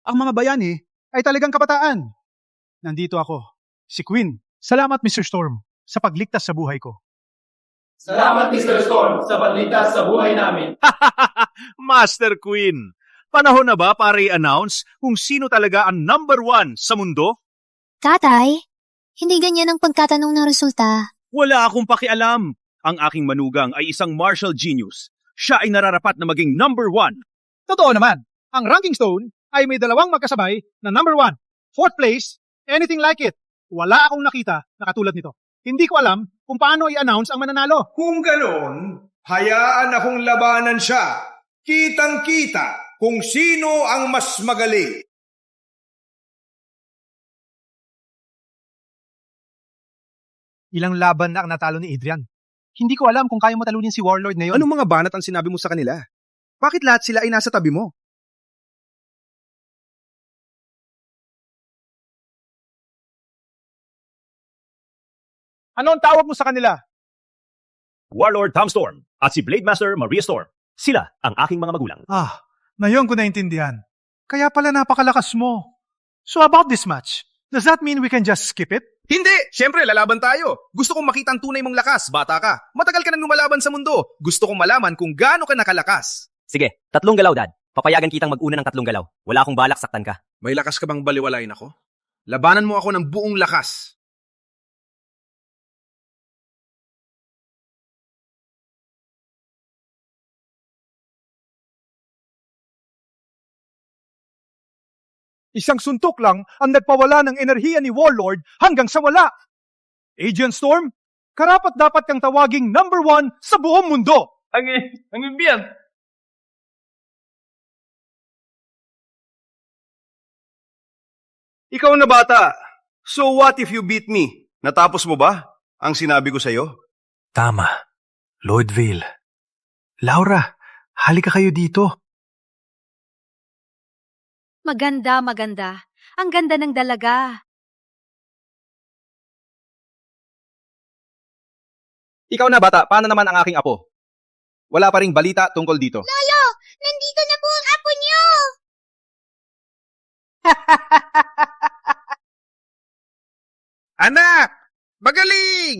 Ang mga bayani ay talagang kabataan. Nandito ako, si Quinn. Salamat, Mr. Storm, sa pagligtas sa buhay ko. Salamat, Mr. Storm, sa pagligtas sa buhay namin. Master Quinn, panahon na ba para i-announce kung sino talaga ang number 1 sa mundo? Tatay, hindi ganyan ang pagtatanong ng resulta. Wala akong pakialam. Ang aking manugang ay isang martial genius. Siya ay nararapat na maging number 1. Totoo naman, ang ranking stone ay may dalawang magkasabay na number 1. 4th place, anything like it. Wala akong nakita na katulad nito. Hindi ko alam kung paano i-announce ang mananalo. Kung ganon, hayaan akong labanan siya. Kitang-kita kung sino ang mas magaling. Ilang laban na ang natalo ni Adrian. Hindi ko alam kung kaya mo talunin si Warlord na yon. Anong mga banat ang sinabi mo sa kanila? Bakit lahat sila ay nasa tabi mo? Ano ang tawag mo sa kanila? Warlord Tom Storm at si Blade Master Maria Storm. Sila ang aking mga magulang. Ngayon ko naintindihan. Kaya pala napakalakas mo. So about this match, does that mean we can just skip it? Hindi! Siyempre, lalaban tayo. Gusto kong makita ang tunay mong lakas, bata ka. Matagal ka nang lumalaban sa mundo. Gusto kong malaman kung gaano ka nakalakas. Sige, 3 galaw, Dad. Papayagan kitang mag-una ng 3 galaw. Wala akong balak saktan ka. May lakas ka bang baliwalain ako? Labanan mo ako ng buong lakas. Isang suntok lang ang nagpawala ng enerhiya ni Warlord hanggang sa wala. Agent Storm, karapat dapat kang tawaging number 1 sa buong mundo. Ang imbiyan. Ikaw na bata. So what if you beat me? Natapos mo ba ang sinabi ko sa'yo? Tama. Lord Vale. Laura, halika kayo dito. Maganda, maganda. Ang ganda ng dalaga. Ikaw na bata, paano naman ang aking apo? Wala pa ring balita tungkol dito. Lolo, nandito na po ang apo niyo! Anak! Magaling!